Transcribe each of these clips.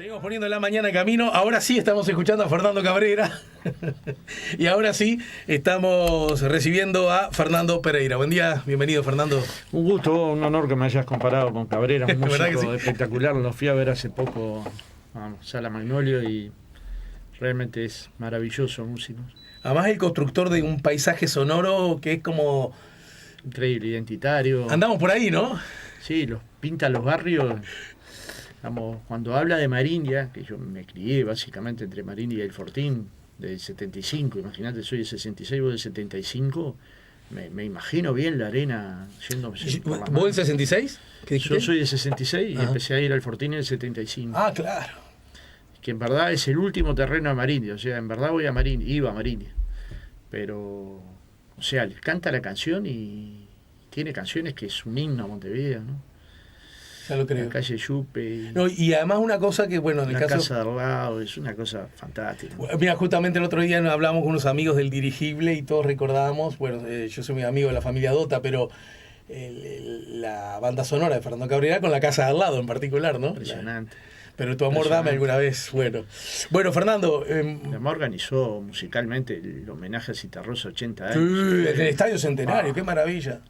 Seguimos poniendo la mañana en camino. Ahora sí estamos escuchando a Fernando Cabrera. Y ahora sí estamos recibiendo a Fernando Pereira. Buen día, bienvenido Fernando. Un gusto, un honor que me hayas comparado con Cabrera, un músico sí? espectacular. Lo fui a ver hace poco a Sala Magnolio y realmente es maravilloso músico. Además el constructor de un paisaje sonoro que es como... Increíble, identitario. Andamos por ahí, ¿no? Sí, pinta los barrios. Cuando habla de Marindia, que yo me crié básicamente entre Marindia y el Fortín del 75, imagínate, soy del 66, vos del 75, me imagino bien la arena yéndome por la mano. ¿Vos del 66? ¿Qué dijiste? Yo soy del 66 y empecé a ir al Fortín en el 75. Ah, claro. Que en verdad es el último terreno de Marindia, o sea, en verdad iba a Marindia. Pero, o sea, le canta la canción y tiene canciones que es un himno a Montevideo, ¿no? Ya lo creo. La calle Yupe. No, y además una cosa que, bueno, en el la caso... casa de al lado, es una cosa fantástica. Mira, justamente el otro día hablamos con unos amigos del dirigible y todos recordábamos, bueno, yo soy muy amigo de la familia Dota, pero la banda sonora de Fernando Cabrera con la casa de al lado en particular, ¿no? Impresionante. Pero tu amor dame alguna vez. Bueno, Fernando. Mi mamá organizó musicalmente el homenaje a Citarrosa 80 años. En el Estadio Centenario, qué maravilla.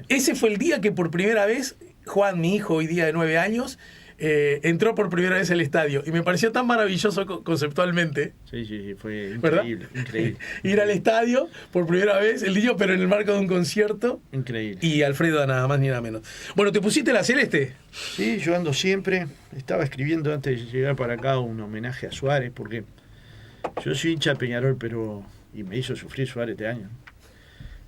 Ese fue el día que por primera vez Juan, mi hijo, hoy día de 9 años, entró por primera vez al estadio. Y me pareció tan maravilloso conceptualmente. Sí, fue ¿verdad? increíble, increíble. Ir al estadio por primera vez, el niño, pero en el marco de un concierto. Increíble. Y Alfredo nada más ni nada menos. Bueno, ¿te pusiste la celeste? Sí, yo ando siempre. Estaba escribiendo antes de llegar para acá un homenaje a Suárez, porque yo soy hincha de Peñarol, y me hizo sufrir Suárez este año.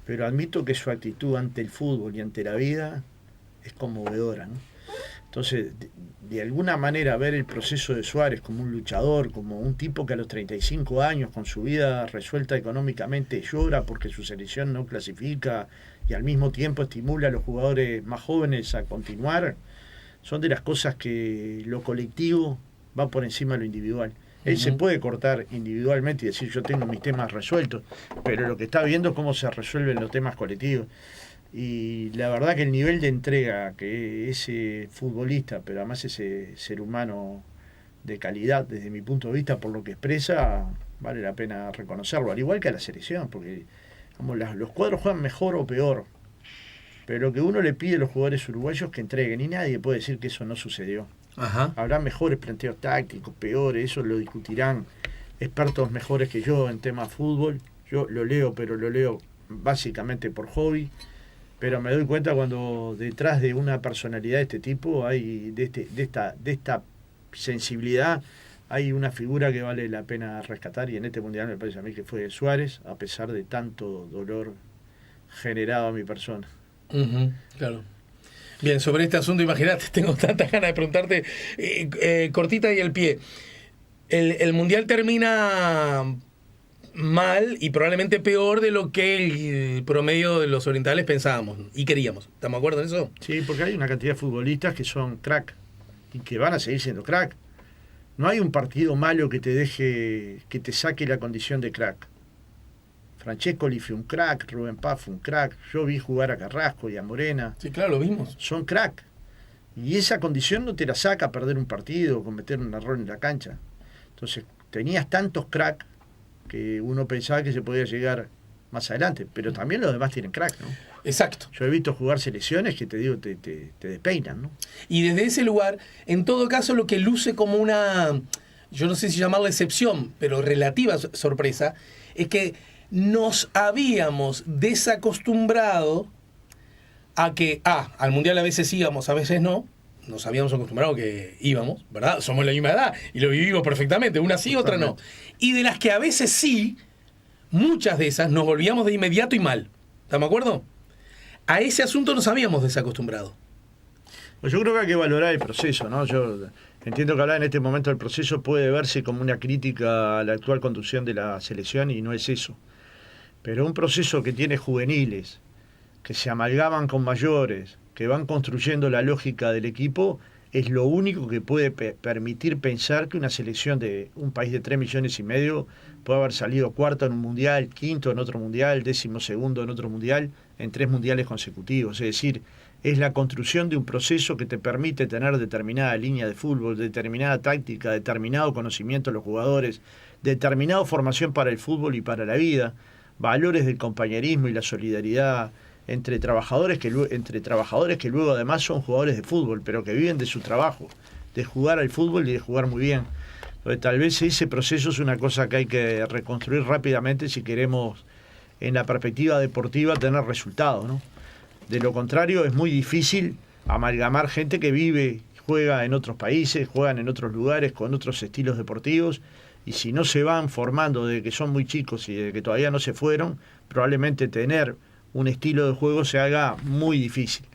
Pero admito que su actitud ante el fútbol y ante la vida es conmovedora, ¿no? Entonces, de alguna manera ver el proceso de Suárez como un luchador, como un tipo que a los 35 años, con su vida resuelta económicamente, llora porque su selección no clasifica y al mismo tiempo estimula a los jugadores más jóvenes a continuar, son de las cosas que lo colectivo va por encima de lo individual. Él se puede cortar individualmente y decir yo tengo mis temas resueltos, pero lo que está viendo es cómo se resuelven los temas colectivos. Y la verdad que el nivel de entrega que ese futbolista, pero además ese ser humano de calidad desde mi punto de vista por lo que expresa, vale la pena reconocerlo, al igual que a la selección, porque como los cuadros juegan mejor o peor, pero lo que uno le pide a los jugadores uruguayos que entreguen, y nadie puede decir que eso no sucedió. Ajá. Habrá mejores planteos tácticos, peores, eso lo discutirán expertos mejores que yo en temas fútbol. Yo lo leo, pero lo leo básicamente por hobby. Pero me doy cuenta cuando detrás de una personalidad de este tipo, hay de esta sensibilidad, hay una figura que vale la pena rescatar, y en este mundial me parece a mí que fue Suárez, a pesar de tanto dolor generado a mi persona. Claro. Bien, sobre este asunto, imagínate, tengo tantas ganas de preguntarte, cortita y el pie. El mundial termina mal y probablemente peor de lo que el promedio de los orientales pensábamos y queríamos. ¿Estamos de acuerdo en eso? Sí, porque hay una cantidad de futbolistas que son crack y que van a seguir siendo crack. No hay un partido malo que te saque la condición de crack. Francescoli fue un crack, Rubén Paz fue un crack, yo vi jugar a Carrasco y a Morena. Sí, claro, lo vimos. Son crack. Y esa condición no te la saca perder un partido o cometer un error en la cancha. Entonces, tenías tantos crack que uno pensaba que se podía llegar más adelante, pero también los demás tienen crack, ¿no? Exacto. Yo he visto jugar selecciones que te digo, te despeinan, ¿no? Y desde ese lugar, en todo caso, lo que luce como una, yo no sé si llamarla excepción, pero relativa sorpresa, es que nos habíamos desacostumbrado a que, al mundial a veces íbamos, a veces no. Nos habíamos acostumbrado que íbamos, ¿verdad? Somos la misma edad y lo vivimos perfectamente, una sí, otra no. Y de las que a veces sí, muchas de esas nos volvíamos de inmediato y mal. ¿Estamos de acuerdo? A ese asunto nos habíamos desacostumbrado. Pues yo creo que hay que valorar el proceso, ¿no? Yo entiendo que hablar en este momento del proceso puede verse como una crítica a la actual conducción de la selección y no es eso. Pero un proceso que tiene juveniles, que se amalgaman con mayores, que van construyendo la lógica del equipo, es lo único que puede permitir pensar que una selección de un país de 3,5 millones puede haber salido cuarto en un mundial, quinto en otro mundial, 12º en otro mundial, en 3 mundiales consecutivos. Es decir, es la construcción de un proceso que te permite tener determinada línea de fútbol, determinada táctica, determinado conocimiento de los jugadores, determinada formación para el fútbol y para la vida, valores del compañerismo y la solidaridad entre trabajadores que luego además son jugadores de fútbol, pero que viven de su trabajo, de jugar al fútbol y de jugar muy bien. Entonces, tal vez ese proceso es una cosa que hay que reconstruir rápidamente si queremos, en la perspectiva deportiva, tener resultados, ¿no? De lo contrario, es muy difícil amalgamar gente que vive, juega en otros países, juegan en otros lugares, con otros estilos deportivos, y si no se van formando desde que son muy chicos y desde que todavía no se fueron, probablemente tener un estilo de juego se haga muy difícil.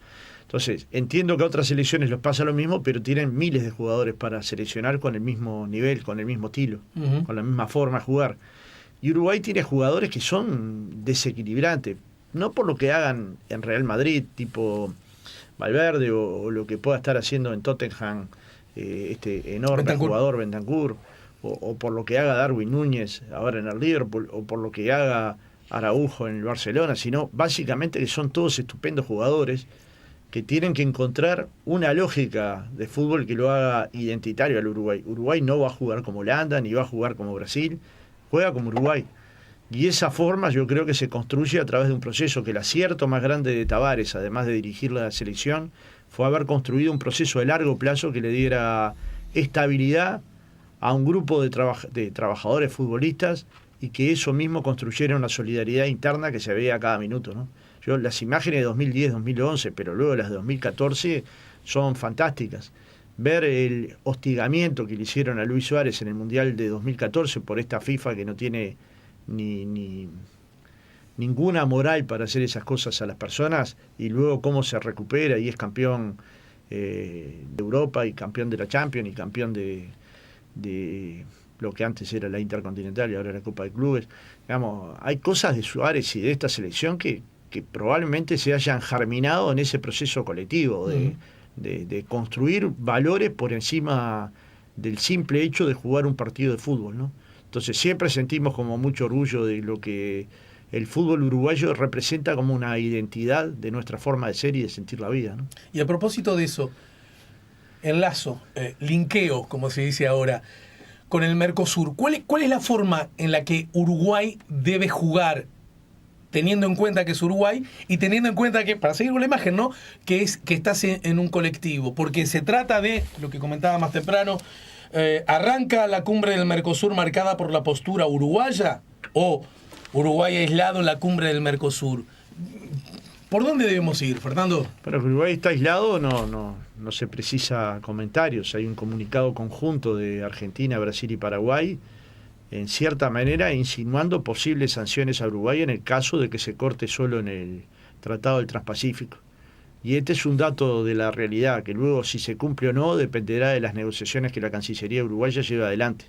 Entonces, entiendo que a otras selecciones les pasa lo mismo, pero tienen miles de jugadores para seleccionar con el mismo nivel, con el mismo estilo, con la misma forma de jugar. Y Uruguay tiene jugadores que son desequilibrantes, no por lo que hagan en Real Madrid, tipo Valverde, o lo que pueda estar haciendo en Tottenham este enorme Bentancur. jugador Bentancur, o por lo que haga Darwin Núñez ahora en el Liverpool, o por lo que haga Araujo en el Barcelona, sino básicamente que son todos estupendos jugadores que tienen que encontrar una lógica de fútbol que lo haga identitario al Uruguay. Uruguay no va a jugar como Holanda, ni va a jugar como Brasil, juega como Uruguay. Y esa forma yo creo que se construye a través de un proceso que el acierto más grande de Tavares, además de dirigir la selección, fue haber construido un proceso de largo plazo que le diera estabilidad a un grupo de trabajadores futbolistas y que eso mismo construyera una solidaridad interna que se veía a cada minuto, ¿no? Yo las imágenes de 2010, 2011, pero luego las de 2014 son fantásticas. Ver el hostigamiento que le hicieron a Luis Suárez en el Mundial de 2014 por esta FIFA que no tiene ninguna moral para hacer esas cosas a las personas, y luego cómo se recupera y es campeón de Europa y campeón de la Champions y campeón de lo que antes era la Intercontinental y ahora la Copa de Clubes. Digamos, hay cosas de Suárez y de esta selección que probablemente se hayan germinado en ese proceso colectivo de construir valores por encima del simple hecho de jugar un partido de fútbol, ¿no? Entonces siempre sentimos como mucho orgullo de lo que el fútbol uruguayo representa como una identidad de nuestra forma de ser y de sentir la vida, ¿no? Y a propósito de eso, enlazo, linkeo, como se dice ahora, con el Mercosur. ¿Cuál es la forma en la que Uruguay debe jugar, teniendo en cuenta que es Uruguay y teniendo en cuenta que, para seguir con la imagen, ¿no?, que estás en un colectivo? Porque se trata de, lo que comentaba más temprano, ¿arranca la cumbre del Mercosur marcada por la postura uruguaya o Uruguay aislado en la cumbre del Mercosur? ¿Por dónde debemos ir, Fernando? Para que Uruguay está aislado no se precisa comentarios. Hay un comunicado conjunto de Argentina, Brasil y Paraguay, en cierta manera insinuando posibles sanciones a Uruguay en el caso de que se corte solo en el Tratado del Transpacífico. Y este es un dato de la realidad, que luego si se cumple o no dependerá de las negociaciones que la Cancillería uruguaya lleve adelante.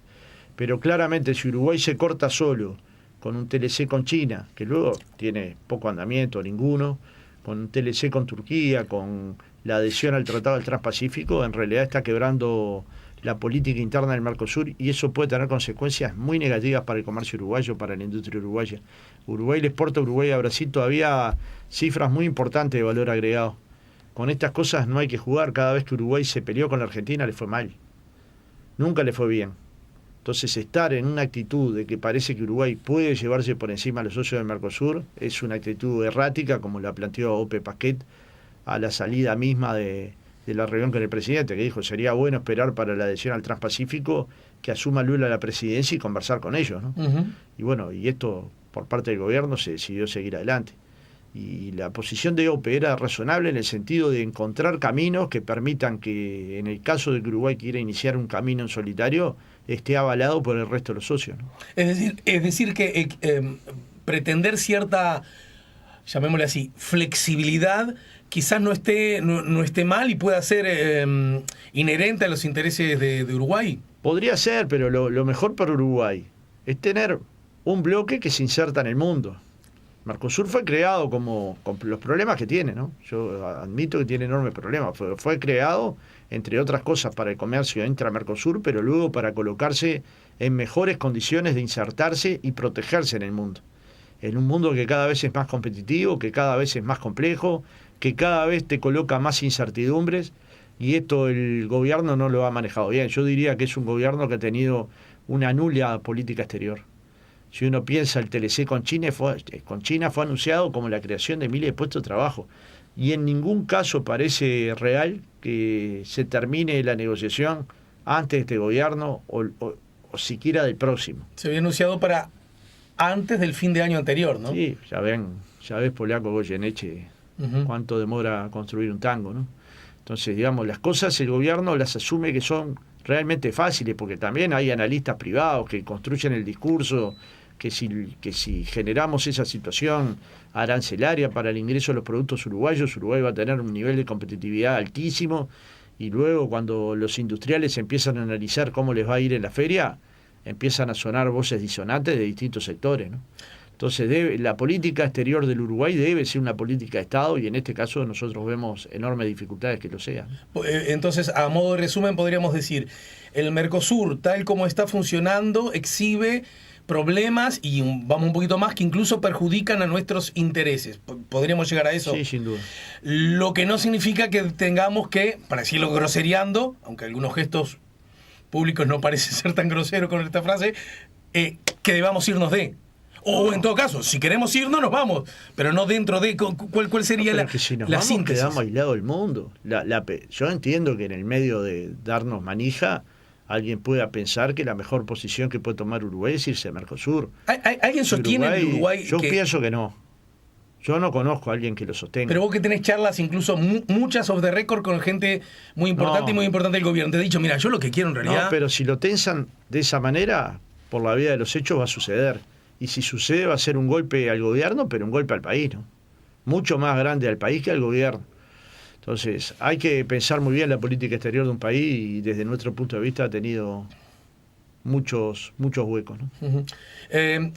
Pero claramente si Uruguay se corta solo con un TLC con China, que luego tiene poco andamiento, ninguno, con un TLC con Turquía, con la adhesión al Tratado del Transpacífico, en realidad está quebrando la política interna del Mercosur, y eso puede tener consecuencias muy negativas para el comercio uruguayo, para la industria uruguaya. Uruguay le exporta a Uruguay a Brasil todavía cifras muy importantes de valor agregado. Con estas cosas no hay que jugar. Cada vez que Uruguay se peleó con la Argentina le fue mal. Nunca le fue bien. Entonces estar en una actitud de que parece que Uruguay puede llevarse por encima a los socios del Mercosur es una actitud errática, como la planteó Ope Pasquet a la salida misma de la reunión con el presidente, que dijo sería bueno esperar para la adhesión al Transpacífico que asuma Lula la presidencia y conversar con ellos, ¿no? Y bueno, y esto por parte del gobierno se decidió seguir adelante. Y la posición de Ope era razonable en el sentido de encontrar caminos que permitan que, en el caso de que Uruguay quiera iniciar un camino en solitario, esté avalado por el resto de los socios, ¿no? Es decir que pretender cierta, llamémosle así, flexibilidad, quizás no esté mal y pueda ser inherente a los intereses de Uruguay. Podría ser, pero lo mejor para Uruguay es tener un bloque que se inserta en el mundo. Mercosur fue creado con los problemas que tiene, ¿no? Yo admito que tiene enormes problemas. Fue creado, entre otras cosas, para el comercio intra-Mercosur, pero luego para colocarse en mejores condiciones de insertarse y protegerse en el mundo. En un mundo que cada vez es más competitivo, que cada vez es más complejo, que cada vez te coloca más incertidumbres, y esto el gobierno no lo ha manejado bien. Yo diría que es un gobierno que ha tenido una nula política exterior. Si uno piensa, el TLC con China fue anunciado como la creación de miles de puestos de trabajo, y en ningún caso parece real que se termine la negociación antes de este gobierno o siquiera del próximo. Se había anunciado para antes del fin de año anterior, ¿no? Sí, ya ves, Polaco Goyeneche, cuánto demora construir un tango, ¿no? Entonces, digamos, las cosas el gobierno las asume que son realmente fáciles, porque también hay analistas privados que construyen el discurso que si generamos esa situación arancelaria para el ingreso de los productos uruguayos, Uruguay va a tener un nivel de competitividad altísimo, y luego cuando los industriales empiezan a analizar cómo les va a ir en la feria, empiezan a sonar voces disonantes de distintos sectores, ¿no? Entonces la política exterior del Uruguay debe ser una política de Estado, y en este caso nosotros vemos enormes dificultades que lo sea. Entonces, a modo de resumen, podríamos decir, el Mercosur, tal como está funcionando, exhibe problemas y vamos un poquito más que incluso perjudican a nuestros intereses. ¿Podríamos llegar a eso? Sí, sin duda. Lo que no significa que tengamos que, para decirlo grosereando, aunque algunos gestos públicos no parecen ser tan groseros con esta frase, que debamos irnos de. O en todo caso, si queremos irnos, nos vamos, pero no dentro de. ¿Cuál sería la, que si nos la vamos, síntesis? Quedamos aislados del mundo. Yo entiendo que en el medio de darnos manija, alguien pueda pensar que la mejor posición que puede tomar Uruguay es irse a Mercosur. ¿Alguien sostiene en Uruguay? Yo pienso que no. Yo no conozco a alguien que lo sostenga. Pero vos que tenés charlas, incluso muchas off the record, con gente muy importante y muy importante del gobierno. Te he dicho, mira, yo lo que quiero en realidad. No, pero si lo tensan de esa manera, por la vía de los hechos va a suceder. Y si sucede, va a ser un golpe al gobierno, pero un golpe al país, ¿no? Mucho más grande al país que al gobierno. Entonces, hay que pensar muy bien la política exterior de un país, y desde nuestro punto de vista ha tenido muchos huecos, ¿no? Uh-huh.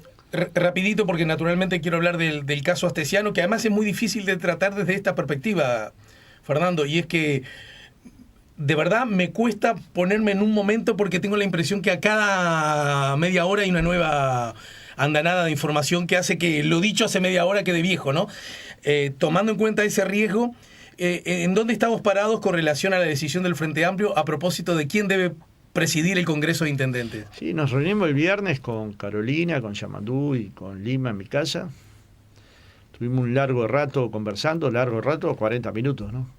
Rapidito, porque naturalmente quiero hablar del caso Astesiano, que además es muy difícil de tratar desde esta perspectiva, Fernando, y es que de verdad me cuesta ponerme en un momento, porque tengo la impresión que a cada media hora hay una nueva andanada de información que hace que lo dicho hace media hora quede viejo, ¿no? Tomando en cuenta ese riesgo, ¿en dónde estamos parados con relación a la decisión del Frente Amplio a propósito de quién debe presidir el Congreso de Intendentes? Sí, nos reunimos el viernes con Carolina, con Yamandú y con Lima en mi casa. Tuvimos un largo rato conversando, 40 minutos, ¿no?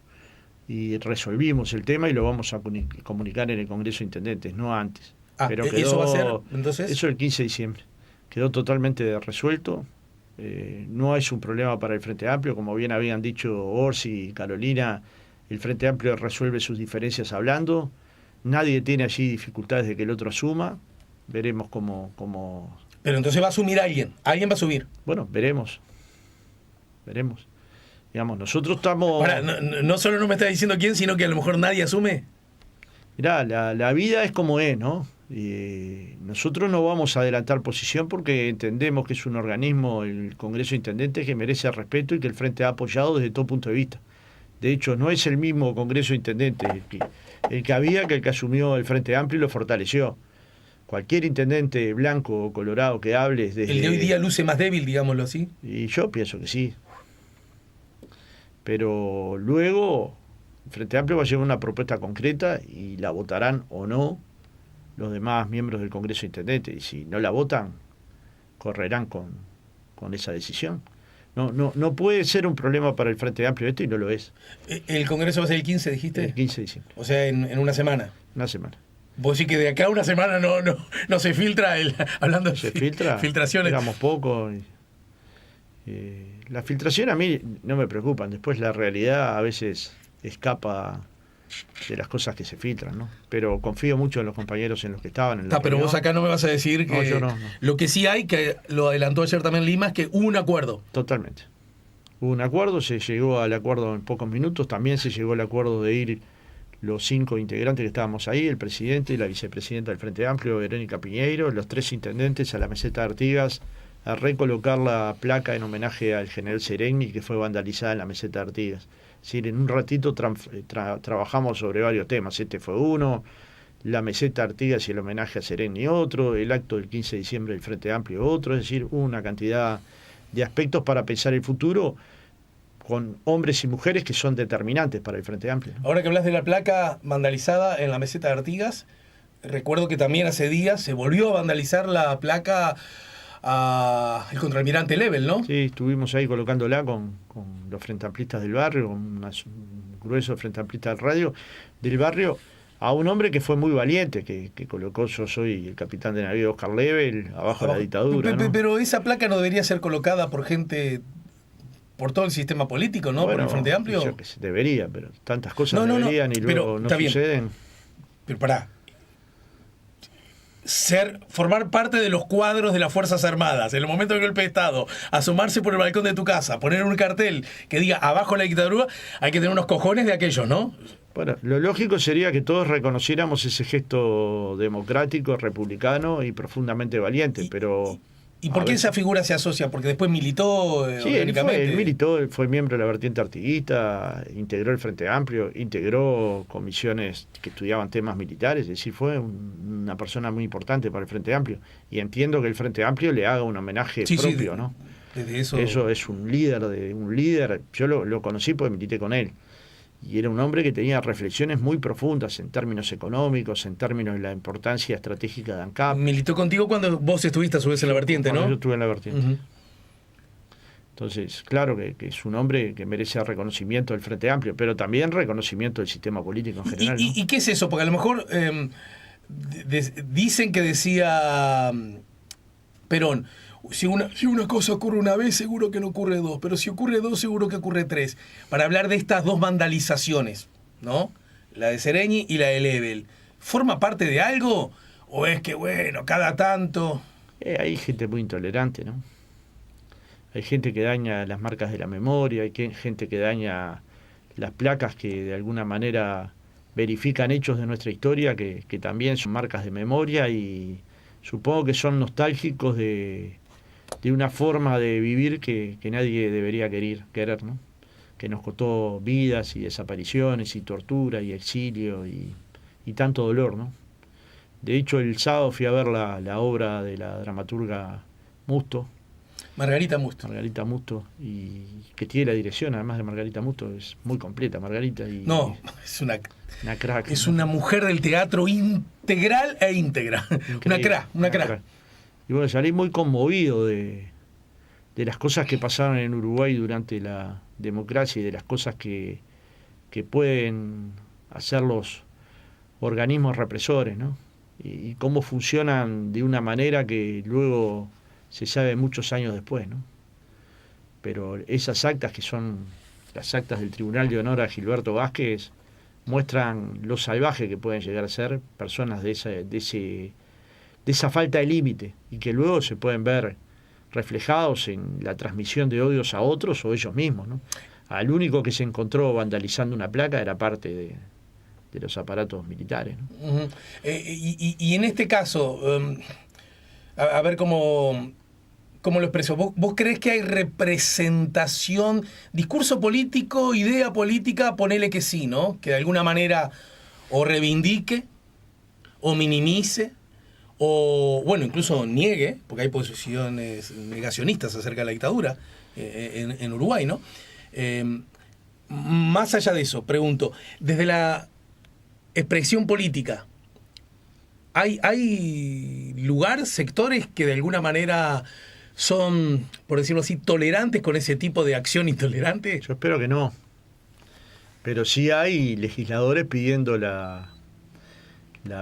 Y resolvimos el tema y lo vamos a comunicar en el Congreso de Intendentes, no antes. Pero quedó, ¿eso va a ser entonces? Eso el 15 de diciembre. Quedó totalmente resuelto. No es un problema para el Frente Amplio, como bien habían dicho Orsi y Carolina. El Frente Amplio resuelve sus diferencias hablando. Nadie tiene allí dificultades de que el otro asuma. Veremos cómo... Pero entonces va a asumir alguien va a subir. Bueno, veremos. Digamos, nosotros estamos... Ahora, no solo no me está diciendo quién, sino que a lo mejor nadie asume. Mirá, la vida es como es, ¿no? Y nosotros no vamos a adelantar posición porque entendemos que es un organismo, el Congreso de Intendentes, que merece respeto y que el Frente ha apoyado desde todo punto de vista. De hecho, no es el mismo Congreso de Intendentes el que había, que el que asumió el Frente Amplio y lo fortaleció. Cualquier intendente blanco o colorado que hable desde... ¿El de hoy día luce más débil, digámoslo así? Y yo pienso que sí. Pero luego el Frente Amplio va a llevar una propuesta concreta y la votarán o no los demás miembros del Congreso de Intendentes. Y si no la votan, correrán con esa decisión. No puede ser un problema para el Frente Amplio esto, y no lo es. ¿El Congreso va a ser el 15, dijiste? El 15 de diciembre. O sea, en una semana. Una semana. Vos decís que de acá a una semana no se filtra, hablando de filtraciones. Digamos poco. Las filtraciones a mí no me preocupan. Después la realidad a veces escapa de las cosas que se filtran, ¿no? Pero confío mucho en los compañeros en los que estaban en la pero reunión. vos acá no me vas a decir que... No, yo no. Lo que sí hay, que lo adelantó ayer también Lima, es que hubo un acuerdo. Totalmente. Hubo un acuerdo, se llegó al acuerdo en pocos minutos. También se llegó al acuerdo de ir los 5 integrantes que estábamos ahí, el presidente y la vicepresidenta del Frente Amplio, Verónica Piñeiro, los 3 intendentes a la meseta de Artigas, a recolocar la placa en homenaje al general Sereni, que fue vandalizada en la meseta de Artigas. Es decir, en un ratito trabajamos sobre varios temas. Este fue uno, la meseta de Artigas y el homenaje a Sereni otro, el acto del 15 de diciembre del Frente Amplio otro. Es decir, una cantidad de aspectos para pensar el futuro, con hombres y mujeres que son determinantes para el Frente Amplio, ¿no? Ahora que hablas de la placa vandalizada en la meseta de Artigas, recuerdo que también hace días se volvió a vandalizar la placa el contraalmirante Lebel, ¿no? Sí, estuvimos ahí colocándola con los frentamplistas del barrio, con un grueso frentamplistas del barrio, a un hombre que fue muy valiente, que colocó: yo soy el capitán de navío Oscar Lebel, abajo la dictadura, ¿no? Pero esa placa no debería ser colocada por gente, por todo el sistema político, ¿no? Bueno, por el Frente Amplio. Yo que se debería, pero tantas cosas deberían y luego no suceden. Pero pará. Formar parte de los cuadros de las Fuerzas Armadas, en el momento del golpe de Estado, asomarse por el balcón de tu casa, poner un cartel que diga abajo la dictadura, hay que tener unos cojones de aquellos, ¿no? Bueno, lo lógico sería que todos reconociéramos ese gesto democrático, republicano y profundamente valiente, pero... ¿Y por qué esa figura se asocia? Porque después militó sí, él militó, fue miembro de la vertiente artiguista, integró el Frente Amplio, integró comisiones que estudiaban temas militares, es decir, fue una persona muy importante para el Frente Amplio. Y entiendo que el Frente Amplio le haga un homenaje propio, ¿no? Desde eso es un líder, yo lo conocí porque milité con él. Y era un hombre que tenía reflexiones muy profundas en términos económicos, en términos de la importancia estratégica de ANCAP. Militó contigo cuando vos estuviste a su vez en la vertiente, ¿no? Yo estuve en la vertiente. Entonces, claro que es un hombre que merece reconocimiento del Frente Amplio, pero también reconocimiento del sistema político en general, ¿no? ¿Y qué es eso? Porque a lo mejor dicen que decía Perón: si una cosa ocurre una vez, seguro que no ocurre dos, pero si ocurre dos, seguro que ocurre tres. Para hablar de estas dos vandalizaciones, ¿no? La de Sereñi y la de Lebel. ¿Forma parte de algo? ¿O es que, bueno, cada tanto? Hay gente muy intolerante, ¿no? Hay gente que daña las marcas de la memoria, hay gente que daña las placas que de alguna manera verifican hechos de nuestra historia que también son marcas de memoria, y supongo que son nostálgicos de una forma de vivir que nadie debería querer, ¿no? Que nos costó vidas y desapariciones y tortura y exilio y tanto dolor, ¿no? De hecho, el sábado fui a ver la obra de la dramaturga Musto. Margarita Musto. Margarita Musto, y que tiene la dirección, además de Margarita Musto, es muy completa Margarita. No, es una crack. Es una mujer del teatro integral e íntegra. Una crack. Y bueno, salí muy conmovido de las cosas que pasaron en Uruguay durante la democracia y de las cosas que pueden hacer los organismos represores, ¿no? Y cómo funcionan de una manera que luego se sabe muchos años después, ¿no? Pero esas actas, que son las actas del Tribunal de Honor a Gilberto Vázquez, muestran lo salvaje que pueden llegar a ser personas de esa falta de límite, y que luego se pueden ver reflejados en la transmisión de odios a otros o ellos mismos, ¿no? Al único que se encontró vandalizando una placa era parte de los aparatos militares, ¿no? Uh-huh. Y en este caso, a ver cómo lo expreso. ¿Vos creés que hay representación, discurso político, idea política? Ponele que sí, ¿no? Que de alguna manera o reivindique, o minimice, o, bueno, incluso niegue, porque hay posiciones negacionistas acerca de la dictadura en Uruguay, ¿no? Más allá de eso, pregunto, desde la expresión política, ¿hay lugar, sectores que de alguna manera son, por decirlo así, tolerantes con ese tipo de acción intolerante? Yo espero que no. Pero sí hay legisladores pidiendo la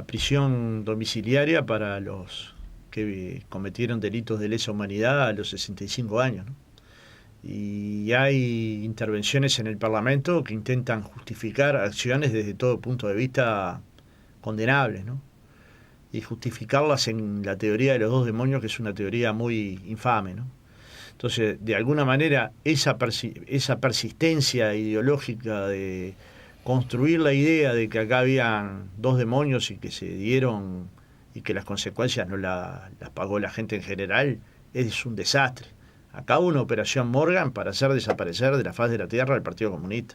prisión domiciliaria para los que cometieron delitos de lesa humanidad a los 65 años, ¿no? Y hay intervenciones en el Parlamento que intentan justificar acciones desde todo punto de vista condenables, ¿no? Y justificarlas en la teoría de los dos demonios, que es una teoría muy infame, ¿no? Entonces, de alguna manera, esa persistencia ideológica de construir la idea de que acá habían dos demonios y que se dieron y que las consecuencias no las pagó la gente en general, es un desastre. Acá hubo una operación Morgan para hacer desaparecer de la faz de la tierra al Partido Comunista.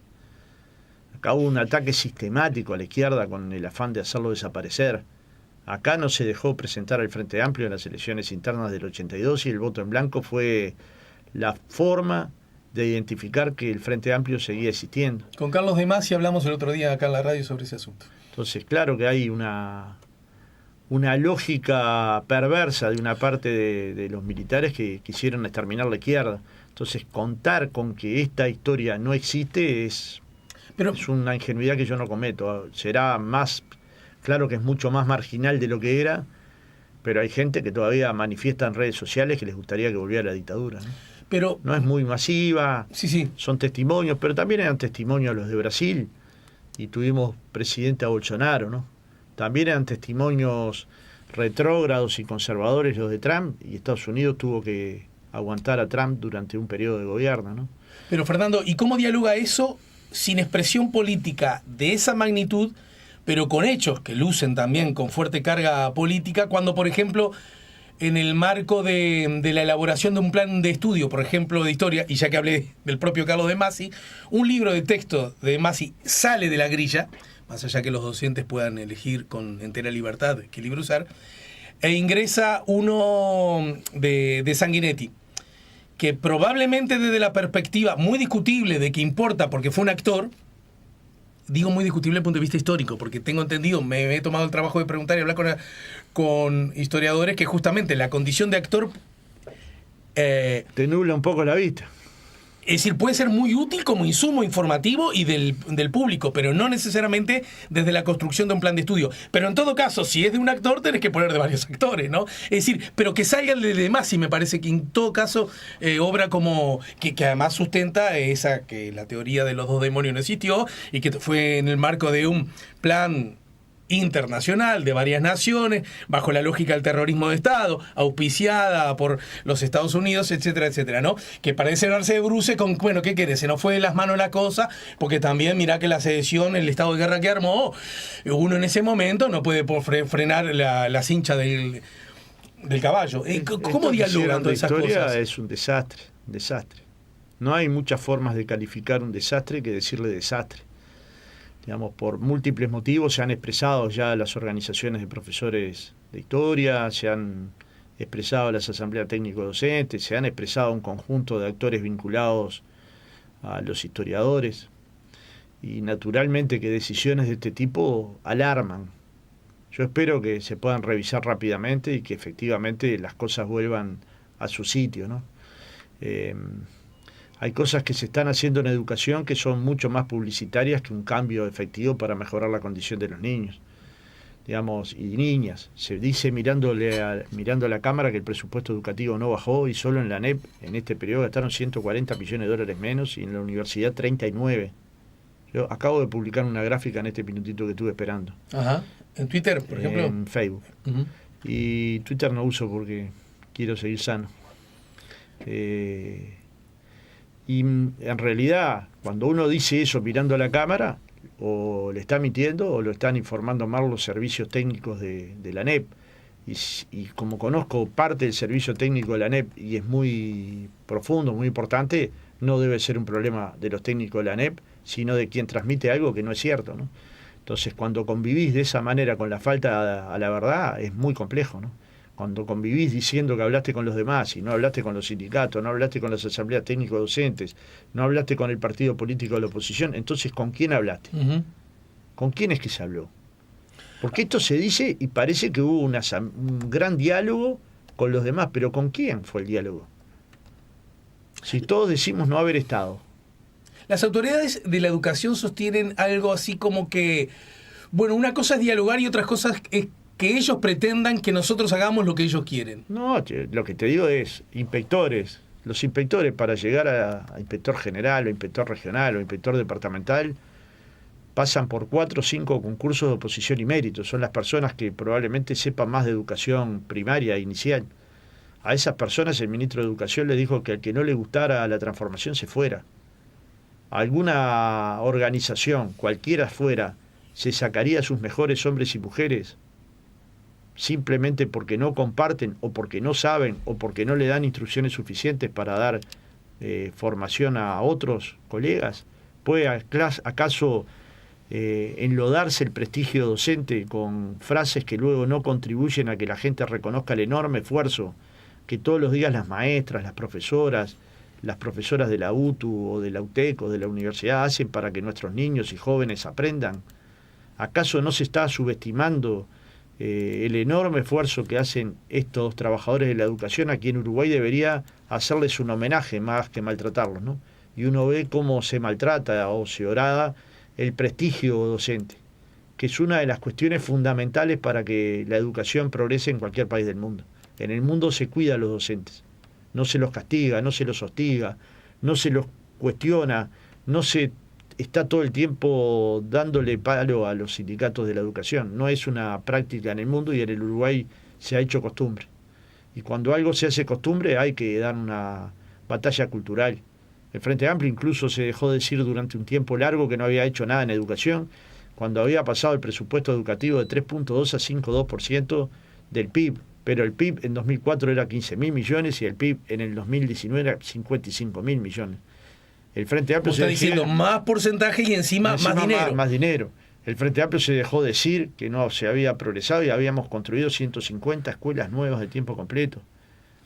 Acá hubo un ataque sistemático a la izquierda con el afán de hacerlo desaparecer. Acá no se dejó presentar al Frente Amplio en las elecciones internas del 82, y el voto en blanco fue la forma de identificar que el Frente Amplio seguía existiendo. Con Carlos de Masi hablamos el otro día acá en la radio sobre ese asunto. Entonces, claro que hay una lógica perversa de una parte de los militares que quisieron exterminar la izquierda. Entonces, contar con que esta historia no existe es una ingenuidad que yo no cometo. Será más, claro que es mucho más marginal de lo que era, pero hay gente que todavía manifiesta en redes sociales que les gustaría que volviera la dictadura, ¿no? Pero no es muy masiva, sí. Son testimonios, pero también eran testimonios los de Brasil, y tuvimos presidente a Bolsonaro, ¿no? También eran testimonios retrógrados y conservadores los de Trump, y Estados Unidos tuvo que aguantar a Trump durante un periodo de gobierno, ¿no? Pero Fernando, ¿y cómo dialoga eso sin expresión política de esa magnitud, pero con hechos que lucen también con fuerte carga política, cuando, por ejemplo, en el marco de la elaboración de un plan de estudio, por ejemplo, de historia, y ya que hablé del propio Carlos de Masi, un libro de texto de Masi sale de la grilla, más allá que los docentes puedan elegir con entera libertad qué libro usar, e ingresa uno de Sanguinetti, que probablemente desde la perspectiva muy discutible de que importa porque fue un actor, digo muy discutible desde el punto de vista histórico, porque tengo entendido, me he tomado el trabajo de preguntar y hablar con historiadores que justamente la condición de actor te nubla un poco la vista. Es decir, puede ser muy útil como insumo informativo y del público, pero no necesariamente desde la construcción de un plan de estudio. Pero en todo caso, si es de un actor, tenés que poner de varios actores, ¿no? Es decir, pero que salgan de demás, y me parece que en todo caso, obra como que además sustenta esa que la teoría de los dos demonios no existió, y que fue en el marco de un plan internacional de varias naciones, bajo la lógica del terrorismo de Estado, auspiciada por los Estados Unidos, etcétera, etcétera, ¿no? Que parece darse de bruces con, bueno, ¿qué querés? Se nos fue de las manos la cosa, porque también mirá que la sedición, el estado de guerra que armó, uno en ese momento no puede frenar la cincha del caballo. ¿Cómo dialogan todas esas cosas? Es un desastre, desastre. No hay muchas formas de calificar un desastre que decirle desastre. Digamos, por múltiples motivos se han expresado ya las organizaciones de profesores de historia, se han expresado las asambleas técnico-docentes, se han expresado un conjunto de actores vinculados a los historiadores, y naturalmente que decisiones de este tipo alarman. Yo espero que se puedan revisar rápidamente y que efectivamente las cosas vuelvan a su sitio, ¿no? Hay cosas que se están haciendo en educación que son mucho más publicitarias que un cambio efectivo para mejorar la condición de los niños, digamos, y niñas. Se dice mirando a la Cámara que el presupuesto educativo no bajó, y solo en la ANEP en este periodo gastaron 140 millones de dólares menos, y en la universidad 39. Yo acabo de publicar una gráfica en este minutito que estuve esperando. Ajá. ¿En Twitter, por ejemplo? En Facebook. Uh-huh. Y Twitter no uso porque quiero seguir sano. Y en realidad, cuando uno dice eso mirando a la cámara, o le está mintiendo o lo están informando mal los servicios técnicos de la ANEP. Y como conozco parte del servicio técnico de la ANEP y es muy profundo, muy importante, no debe ser un problema de los técnicos de la ANEP, sino de quien transmite algo que no es cierto, ¿no? Entonces, cuando convivís de esa manera con la falta a la verdad, es muy complejo, ¿no? Cuando convivís diciendo que hablaste con los demás y no hablaste con los sindicatos, no hablaste con las asambleas técnico-docentes, no hablaste con el partido político de la oposición, entonces ¿con quién hablaste? Uh-huh. ¿Con quién es que se habló? Porque esto se dice y parece que hubo un gran diálogo con los demás, pero ¿con quién fue el diálogo? Si todos decimos no haber estado. Las autoridades de la educación sostienen algo así como que, bueno, una cosa es dialogar y otras cosas es que ellos pretendan que nosotros hagamos lo que ellos quieren. No, lo que te digo es inspectores. Los inspectores, para llegar a inspector general o inspector regional o inspector departamental, pasan por 4 o 5 concursos de oposición y mérito. Son las personas que probablemente sepan más de educación primaria e inicial. A esas personas el ministro de Educación les dijo que al que no le gustara la transformación se fuera. A alguna organización, cualquiera fuera, se sacaría a sus mejores hombres y mujeres simplemente porque no comparten o porque no saben o porque no le dan instrucciones suficientes para dar formación a otros colegas. ¿Puede acaso enlodarse el prestigio docente con frases que luego no contribuyen a que la gente reconozca el enorme esfuerzo que todos los días las maestras, las profesoras, las profesoras de la UTU o de la UTEC o de la universidad hacen para que nuestros niños y jóvenes aprendan? ¿Acaso no se está subestimando el enorme esfuerzo que hacen estos trabajadores de la educación? Aquí en Uruguay debería hacerles un homenaje más que maltratarlos, ¿no? Y uno ve cómo se maltrata o se orada el prestigio docente, que es una de las cuestiones fundamentales para que la educación progrese en cualquier país del mundo. En el mundo se cuida a los docentes, no se los castiga, no se los hostiga, no se los cuestiona, no se está todo el tiempo dándole palo a los sindicatos de la educación. No es una práctica en el mundo y en el Uruguay se ha hecho costumbre. Y cuando algo se hace costumbre hay que dar una batalla cultural. El Frente Amplio incluso se dejó decir durante un tiempo largo que no había hecho nada en educación, cuando había pasado el presupuesto educativo de 3.2 a 5,2% del PIB. Pero el PIB en 2004 era 15.000 millones y el PIB en el 2019 era 55.000 millones. El Frente Amplio está diciendo más porcentaje y encima más dinero. Más dinero. El Frente Amplio se dejó decir que no se había progresado y habíamos construido 150 escuelas nuevas de tiempo completo.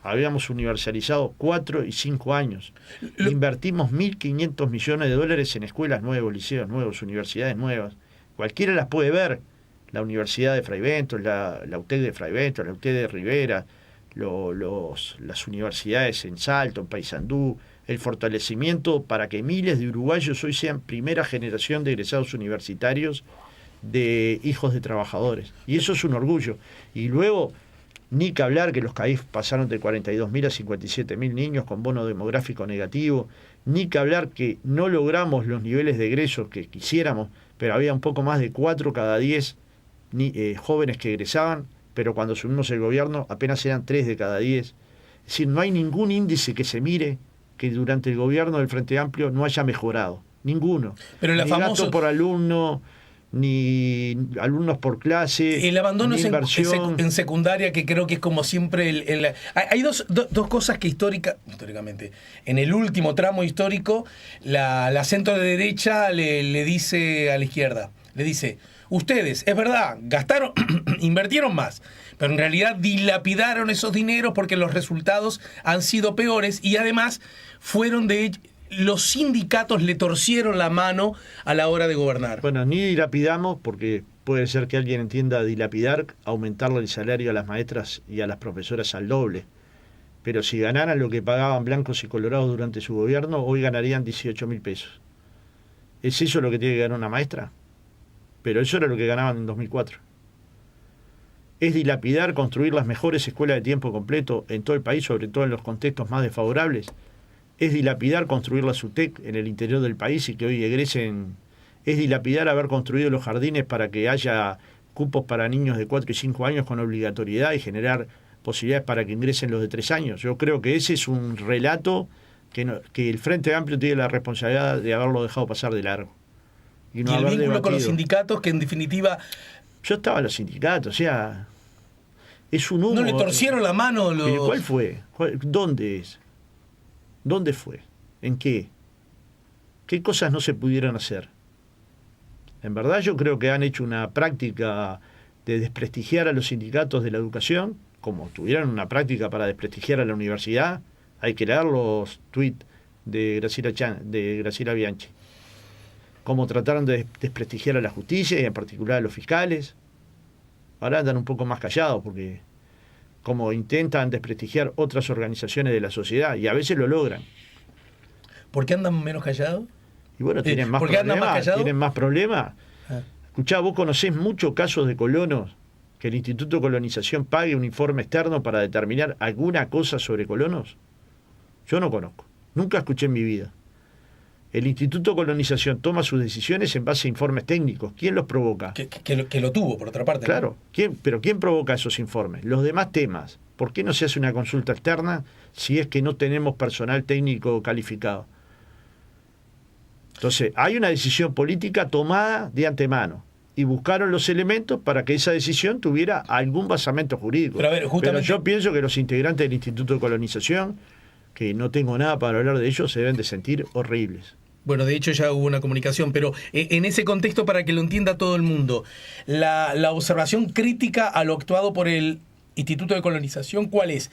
Habíamos universalizado 4 y 5 años. Invertimos 1.500 millones de dólares en escuelas nuevas, liceos nuevos, universidades nuevas. Cualquiera las puede ver. La Universidad de Fray Bentos, la UTEC de Fray Bentos, la UTEC de Rivera, las universidades en Salto, en Paysandú, el fortalecimiento para que miles de uruguayos hoy sean primera generación de egresados universitarios de hijos de trabajadores. Y eso es un orgullo. Y luego, ni que hablar que los CAIF pasaron de 42.000 a 57.000 niños con bono demográfico negativo, ni que hablar que no logramos los niveles de egresos que quisiéramos, pero había un poco más de 4 cada 10 jóvenes que egresaban, pero cuando asumimos el gobierno apenas eran 3 de cada 10. Es decir, no hay ningún índice que se mire que durante el gobierno del Frente Amplio no haya mejorado. Ninguno. Pero ni gasto por alumno, ni alumnos por clase, el abandono ni inversión. En secundaria, que creo que es como siempre hay dos cosas que históricamente, en el último tramo histórico, la centro de derecha le dice a la izquierda, le dice: ustedes, es verdad, gastaron, invirtieron más, pero en realidad dilapidaron esos dineros porque los resultados han sido peores y además los sindicatos le torcieron la mano a la hora de gobernar. Bueno, ni dilapidamos, porque puede ser que alguien entienda dilapidar, aumentarle el salario a las maestras y a las profesoras al doble. Pero si ganaran lo que pagaban blancos y colorados durante su gobierno, hoy ganarían 18.000 pesos. ¿Es eso lo que tiene que ganar una maestra? Pero eso era lo que ganaban en 2004. Es dilapidar construir las mejores escuelas de tiempo completo en todo el país, sobre todo en los contextos más desfavorables. Es dilapidar construir la SUTEC en el interior del país y que hoy egresen. Es dilapidar haber construido los jardines para que haya cupos para niños de 4 y 5 años con obligatoriedad y generar posibilidades para que ingresen los de 3 años. Yo creo que ese es un relato que el Frente Amplio tiene la responsabilidad de haberlo dejado pasar de largo. Y el vínculo debatido con los sindicatos, que en definitiva... Yo estaba en los sindicatos, o sea, es un humo. ¿No le torcieron la mano? ¿Cuál fue? ¿Dónde es? ¿Dónde fue? ¿En qué? ¿Qué cosas no se pudieron hacer? En verdad yo creo que han hecho una práctica de desprestigiar a los sindicatos de la educación, como tuvieron una práctica para desprestigiar a la universidad. Hay que leer los tuits de Graciela Bianchi. Cómo trataron de desprestigiar a la justicia y en particular a los fiscales. Ahora andan un poco más callados porque como intentan desprestigiar otras organizaciones de la sociedad y a veces lo logran. ¿Por qué andan menos callados? Y bueno, tienen más problemas. ¿Tienen más problemas? Escuchá, vos conocés muchos casos de colonos que el Instituto de Colonización pague un informe externo para determinar alguna cosa sobre colonos. Yo no conozco. Nunca escuché en mi vida. El Instituto de Colonización toma sus decisiones en base a informes técnicos. ¿Quién los provoca? Que lo tuvo, por otra parte. Claro. ¿no? ¿Pero quién provoca esos informes? Los demás temas. ¿Por qué no se hace una consulta externa si es que no tenemos personal técnico calificado? Entonces, hay una decisión política tomada de antemano y buscaron los elementos para que esa decisión tuviera algún basamento jurídico. Pero yo pienso que los integrantes del Instituto de Colonización, que no tengo nada para hablar de ellos, se deben de sentir horribles. Bueno, de hecho ya hubo una comunicación, pero en ese contexto, para que lo entienda todo el mundo, la observación crítica a lo actuado por el Instituto de Colonización, ¿cuál es?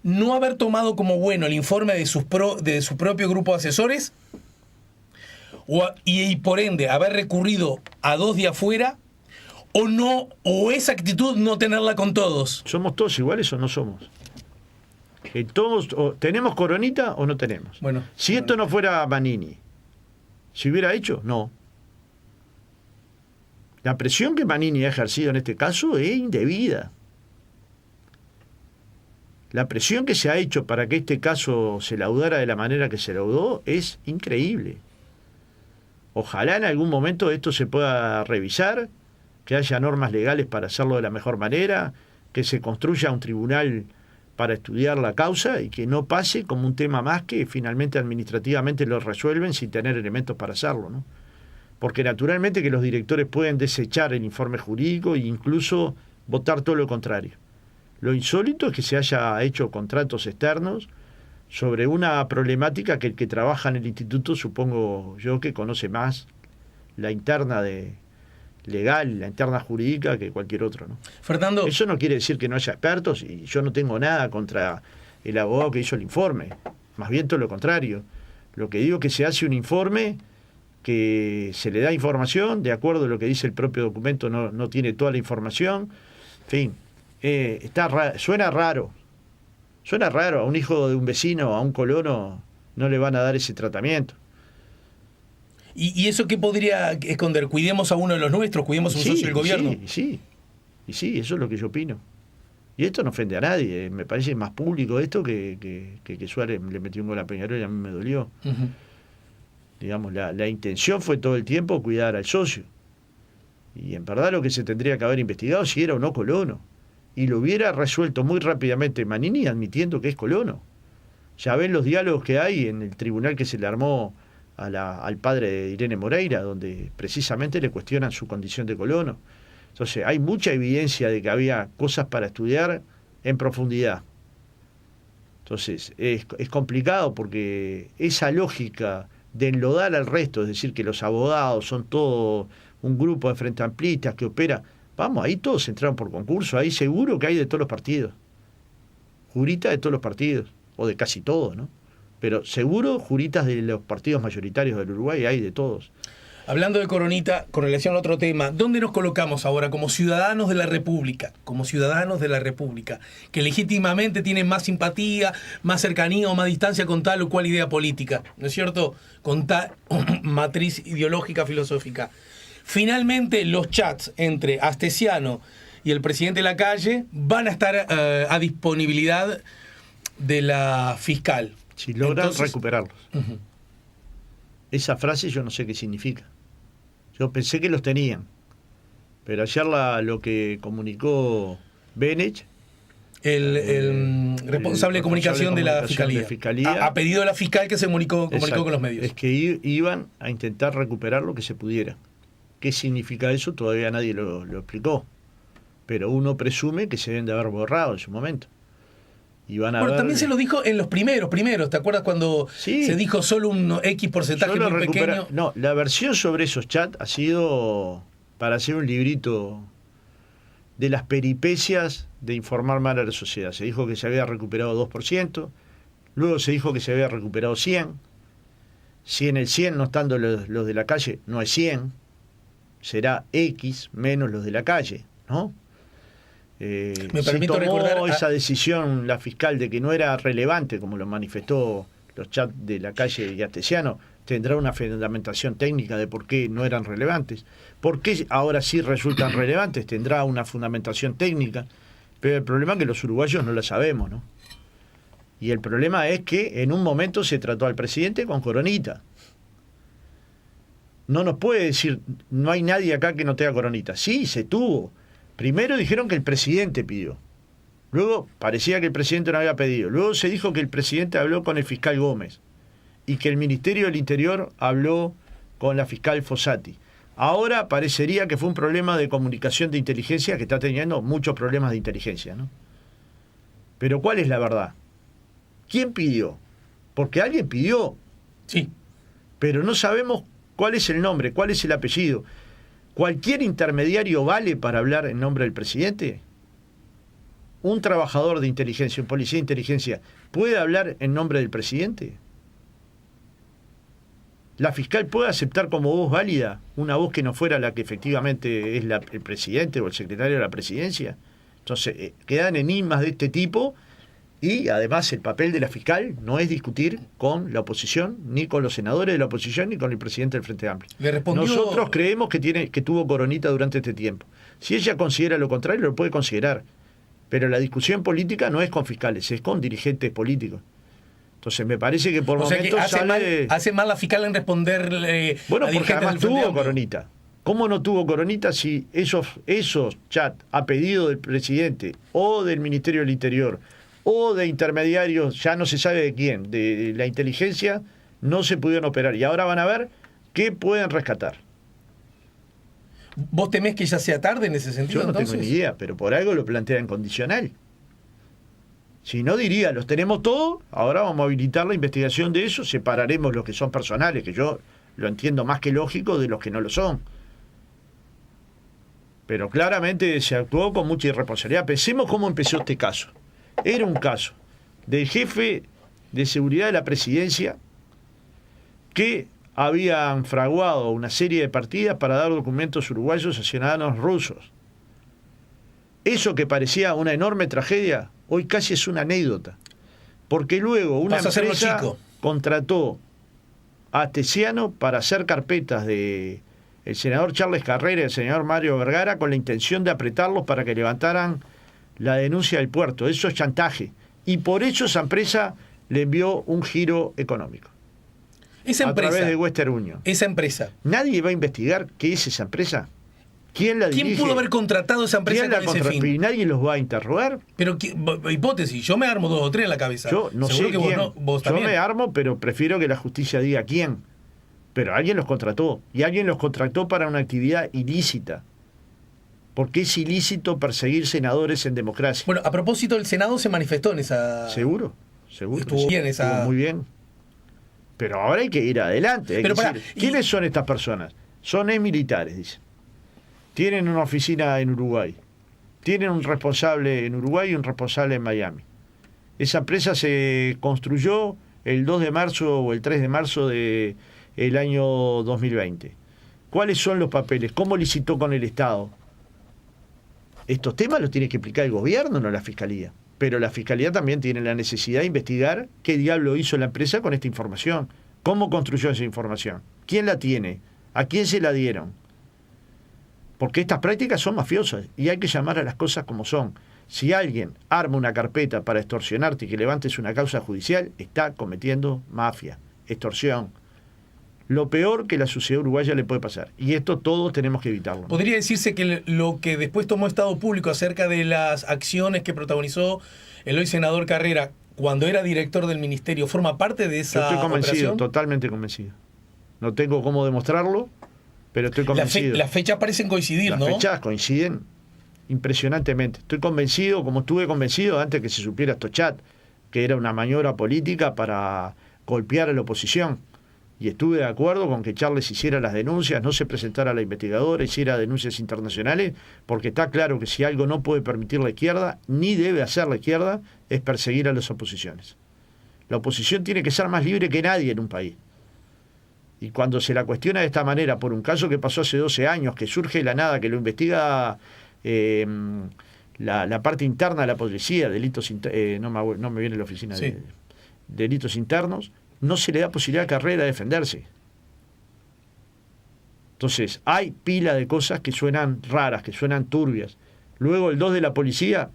no haber tomado como bueno el informe de su propio grupo de asesores y por ende haber recurrido a dos de afuera, o esa actitud no tenerla con todos? ¿Somos todos iguales o no somos? Todos, ¿tenemos coronita o no tenemos? Bueno, si esto no fuera Manini, ¿se hubiera hecho? No. La presión que Manini ha ejercido en este caso es indebida. La presión que se ha hecho para que este caso se laudara de la manera que se laudó es increíble. Ojalá en algún momento esto se pueda revisar, que haya normas legales para hacerlo de la mejor manera, que se construya un tribunal para estudiar la causa y que no pase como un tema más que finalmente administrativamente lo resuelven sin tener elementos para hacerlo, ¿no? Porque naturalmente que los directores pueden desechar el informe jurídico e incluso votar todo lo contrario. Lo insólito es que se haya hecho contratos externos sobre una problemática que el que trabaja en el instituto, supongo yo, que conoce más la interna legal, la interna jurídica que cualquier otro, ¿no? Fernando, eso no quiere decir que no haya expertos, y yo no tengo nada contra el abogado que hizo el informe, más bien todo lo contrario. Lo que digo es que se hace un informe, que se le da información, de acuerdo a lo que dice el propio documento, no tiene toda la información, en fin. Suena raro. Suena raro. A un hijo de un vecino, a un colono, no le van a dar ese tratamiento. ¿Y eso qué podría esconder? Cuidemos a uno de los nuestros, cuidemos a un socio del gobierno. Sí, eso es lo que yo opino. Y esto no ofende a nadie. Me parece más público esto que Suárez le metió un gol a Peñarol y a mí me dolió. Uh-huh. Digamos, la intención fue todo el tiempo cuidar al socio. Y en verdad lo que se tendría que haber investigado si era o no colono. Y lo hubiera resuelto muy rápidamente Manini admitiendo que es colono. Ya ven los diálogos que hay en el tribunal que se le armó al padre de Irene Moreira, donde precisamente le cuestionan su condición de colono. Entonces hay mucha evidencia de que había cosas para estudiar en profundidad. Entonces es complicado porque esa lógica de enlodar al resto, es decir, que los abogados son todo un grupo de frente amplistas que opera. Vamos, ahí todos entraron por concurso, ahí seguro que hay de todos los partidos. Juritas de todos los partidos, o de casi todos, ¿no? Pero seguro juritas de los partidos mayoritarios del Uruguay hay de todos. Hablando de coronita, con relación al otro tema, ¿dónde nos colocamos ahora como ciudadanos de la República? Como ciudadanos de la República, que legítimamente tienen más simpatía, más cercanía o más distancia con tal o cual idea política, ¿no es cierto? Con tal matriz ideológica, filosófica. Finalmente, los chats entre Astesiano y el presidente Lacalle van a estar a disponibilidad de la fiscal. Si logran entonces recuperarlos. Uh-huh. Esa frase yo no sé qué significa. Yo pensé que los tenían. Pero ayer lo que comunicó Benech, el responsable de comunicación de la Fiscalía, a pedido de la fiscal que se comunicó con los medios. Es que iban a intentar recuperar lo que se pudiera. ¿Qué significa eso? Todavía nadie lo explicó. Pero uno presume que se deben de haber borrado en su momento. Y van a también se lo dijo en los primeros. ¿Te acuerdas cuando se dijo solo un X porcentaje muy pequeño? No, la versión sobre esos chats ha sido para hacer un librito de las peripecias de informar mal a la sociedad. Se dijo que se había recuperado 2%, luego se dijo que se había recuperado 100. Si en el 100 no estando los de la calle, no es 100, será X menos los de la calle, ¿no? Me permito recordar esa decisión la fiscal de que no era relevante, como lo manifestó los chats de la calle y Astesiano, tendrá una fundamentación técnica de por qué no eran relevantes. ¿Por qué ahora sí resultan relevantes? Tendrá una fundamentación técnica, pero el problema es que los uruguayos no la sabemos, ¿no? Y el problema es que en un momento se trató al presidente con coronita. No nos puede decir, no hay nadie acá que no tenga coronita. Sí, se tuvo. Primero dijeron que el presidente pidió. Luego parecía que el presidente no había pedido. Luego se dijo que el presidente habló con el fiscal Gómez y que el Ministerio del Interior habló con la fiscal Fossati. Ahora parecería que fue un problema de comunicación de inteligencia, que está teniendo muchos problemas de inteligencia, ¿no? Pero ¿cuál es la verdad? ¿Quién pidió? Porque alguien pidió. Sí. Pero no sabemos cuál es el nombre, cuál es el apellido. ¿Cualquier intermediario vale para hablar en nombre del presidente? un trabajador de inteligencia, un policía de inteligencia, puede hablar en nombre del presidente? ¿La fiscal puede aceptar como voz válida una voz que no fuera la que efectivamente es el presidente o el secretario de la presidencia? Entonces, quedan enigmas de este tipo y además el papel de la fiscal no es discutir con la oposición, ni con los senadores de la oposición, ni con el presidente del Frente Amplio. Le respondió... Nosotros creemos que tuvo coronita durante este tiempo. Si ella considera lo contrario, lo puede considerar. Pero la discusión política no es con fiscales, es con dirigentes políticos. Entonces me parece que por momentos hace mal la fiscal en responderle. Bueno, porque además tuvo coronita. ¿Cómo no tuvo coronita si esos chats a pedido del presidente o del Ministerio del Interior o de intermediarios, ya no se sabe de quién, de la inteligencia, no se pudieron operar? Y ahora van a ver qué pueden rescatar. ¿Vos temés que ya sea tarde en ese sentido? Yo no tengo ni idea, pero por algo lo plantea en condicional. Si no, diría, los tenemos todos, ahora vamos a habilitar la investigación de eso, separaremos los que son personales, que yo lo entiendo más que lógico, de los que no lo son. Pero claramente se actuó con mucha irresponsabilidad. Pensemos cómo empezó este caso. Era un caso del jefe de seguridad de la presidencia que habían fraguado una serie de partidas para dar documentos uruguayos a ciudadanos rusos. Eso que parecía una enorme tragedia, hoy casi es una anécdota. Porque luego una empresa contrató a Tesiano para hacer carpetas de el senador Charles Carrera y el senador Mario Vergara con la intención de apretarlos para que levantaran la denuncia del puerto. Eso es chantaje. Y por eso esa empresa le envió un giro económico. Esa empresa, a través de Western Union. Esa empresa. ¿Nadie va a investigar qué es esa empresa? ¿Quién la dirige? ¿Quién pudo haber contratado esa empresa con ese fin? ¿Y nadie los va a interrogar? Pero, hipótesis, yo me armo 2 o 3 en la cabeza. Yo no sé quién. Vos también. Yo me armo, pero prefiero que la justicia diga quién. Pero alguien los contrató. Y alguien los contrató para una actividad ilícita. Porque es ilícito perseguir senadores en democracia. Bueno, a propósito, el Senado se manifestó en esa... Seguro. Estuvo bien esa... Estuvo muy bien. Pero ahora hay que ir adelante. Hay que decir, ¿quiénes son estas personas? Son militares, dicen. Tienen una oficina en Uruguay. Tienen un responsable en Uruguay y un responsable en Miami. Esa empresa se construyó el 2 de marzo o el 3 de marzo del año 2020. ¿Cuáles son los papeles? ¿Cómo licitó con el Estado? Estos temas los tiene que explicar el gobierno, no la Fiscalía. Pero la Fiscalía también tiene la necesidad de investigar qué diablo hizo la empresa con esta información. ¿Cómo construyó esa información? ¿Quién la tiene? ¿A quién se la dieron? Porque estas prácticas son mafiosas y hay que llamar a las cosas como son. Si alguien arma una carpeta para extorsionarte y que levantes una causa judicial, está cometiendo mafia, extorsión. Lo peor que la sociedad uruguaya le puede pasar. Y esto todos tenemos que evitarlo. ¿Podría decirse que lo que después tomó Estado Público acerca de las acciones que protagonizó el hoy senador Carrera cuando era director del ministerio forma parte de esa Yo estoy convencido, operación? Totalmente convencido. No tengo cómo demostrarlo, pero estoy convencido. Las fechas parecen coincidir, ¿no? Las fechas coinciden impresionantemente. Estoy convencido, como estuve convencido antes que se supiera estos chats, que era una maniobra política para golpear a la oposición. Y estuve de acuerdo con que Charles hiciera las denuncias, no se presentara a la investigadora, hiciera denuncias internacionales, porque está claro que si algo no puede permitir la izquierda, ni debe hacer la izquierda, es perseguir a las oposiciones. La oposición tiene que ser más libre que nadie en un país. Y cuando se la cuestiona de esta manera, por un caso que pasó hace 12 años, que surge de la nada, que lo investiga la parte interna de la policía, delitos no me viene la oficina sí. de delitos internos, no se le da posibilidad a Carrera de defenderse. Entonces, hay pila de cosas que suenan raras, que suenan turbias. Luego el 2 de la policía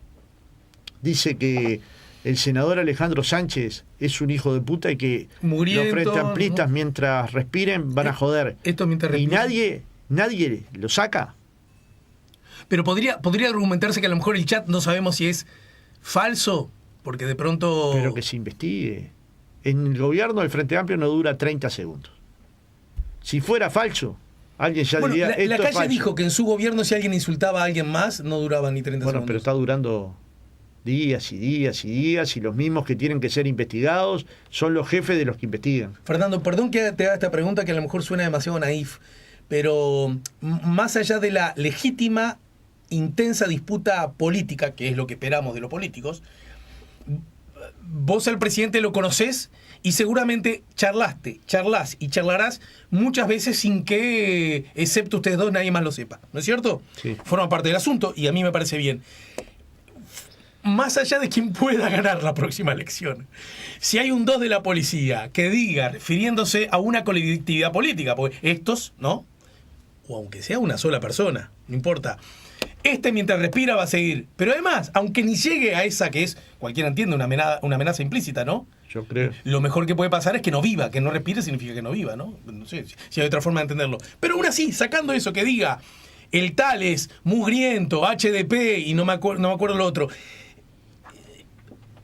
dice que el senador Alejandro Sánchez es un hijo de puta y que los frente amplistas, ¿no? Mientras respiren van a joder. Esto mientras respiren. Y nadie lo saca. Pero podría argumentarse que a lo mejor el chat no sabemos si es falso, porque de pronto... Pero que se investigue. En el gobierno del Frente Amplio no dura 30 segundos. Si fuera falso, alguien ya diría... La calle dijo que en su gobierno si alguien insultaba a alguien más, no duraba ni 30 segundos. Bueno, pero está durando días y días y días, y los mismos que tienen que ser investigados son los jefes de los que investigan. Fernando, perdón que te haga esta pregunta que a lo mejor suena demasiado naif, pero más allá de la legítima intensa disputa política, que es lo que esperamos de los políticos, vos al presidente lo conocés y seguramente charlás y charlarás muchas veces sin que, excepto ustedes dos, nadie más lo sepa. ¿No es cierto? Sí. Forma parte del asunto y a mí me parece bien. Más allá de quién pueda ganar la próxima elección, si hay un 2 de la policía que diga, refiriéndose a una colectividad política, porque estos, ¿no? O aunque sea una sola persona, no importa. Mientras respira va a seguir. Pero además, aunque ni llegue a esa que es, cualquiera entiende, una amenaza implícita, ¿no? Yo creo. Lo mejor que puede pasar es que no viva, que no respire significa que no viva, ¿no? No sé si hay otra forma de entenderlo. Pero aún así, sacando eso, que diga, el tal es mugriento, HDP y no me acuerdo lo otro.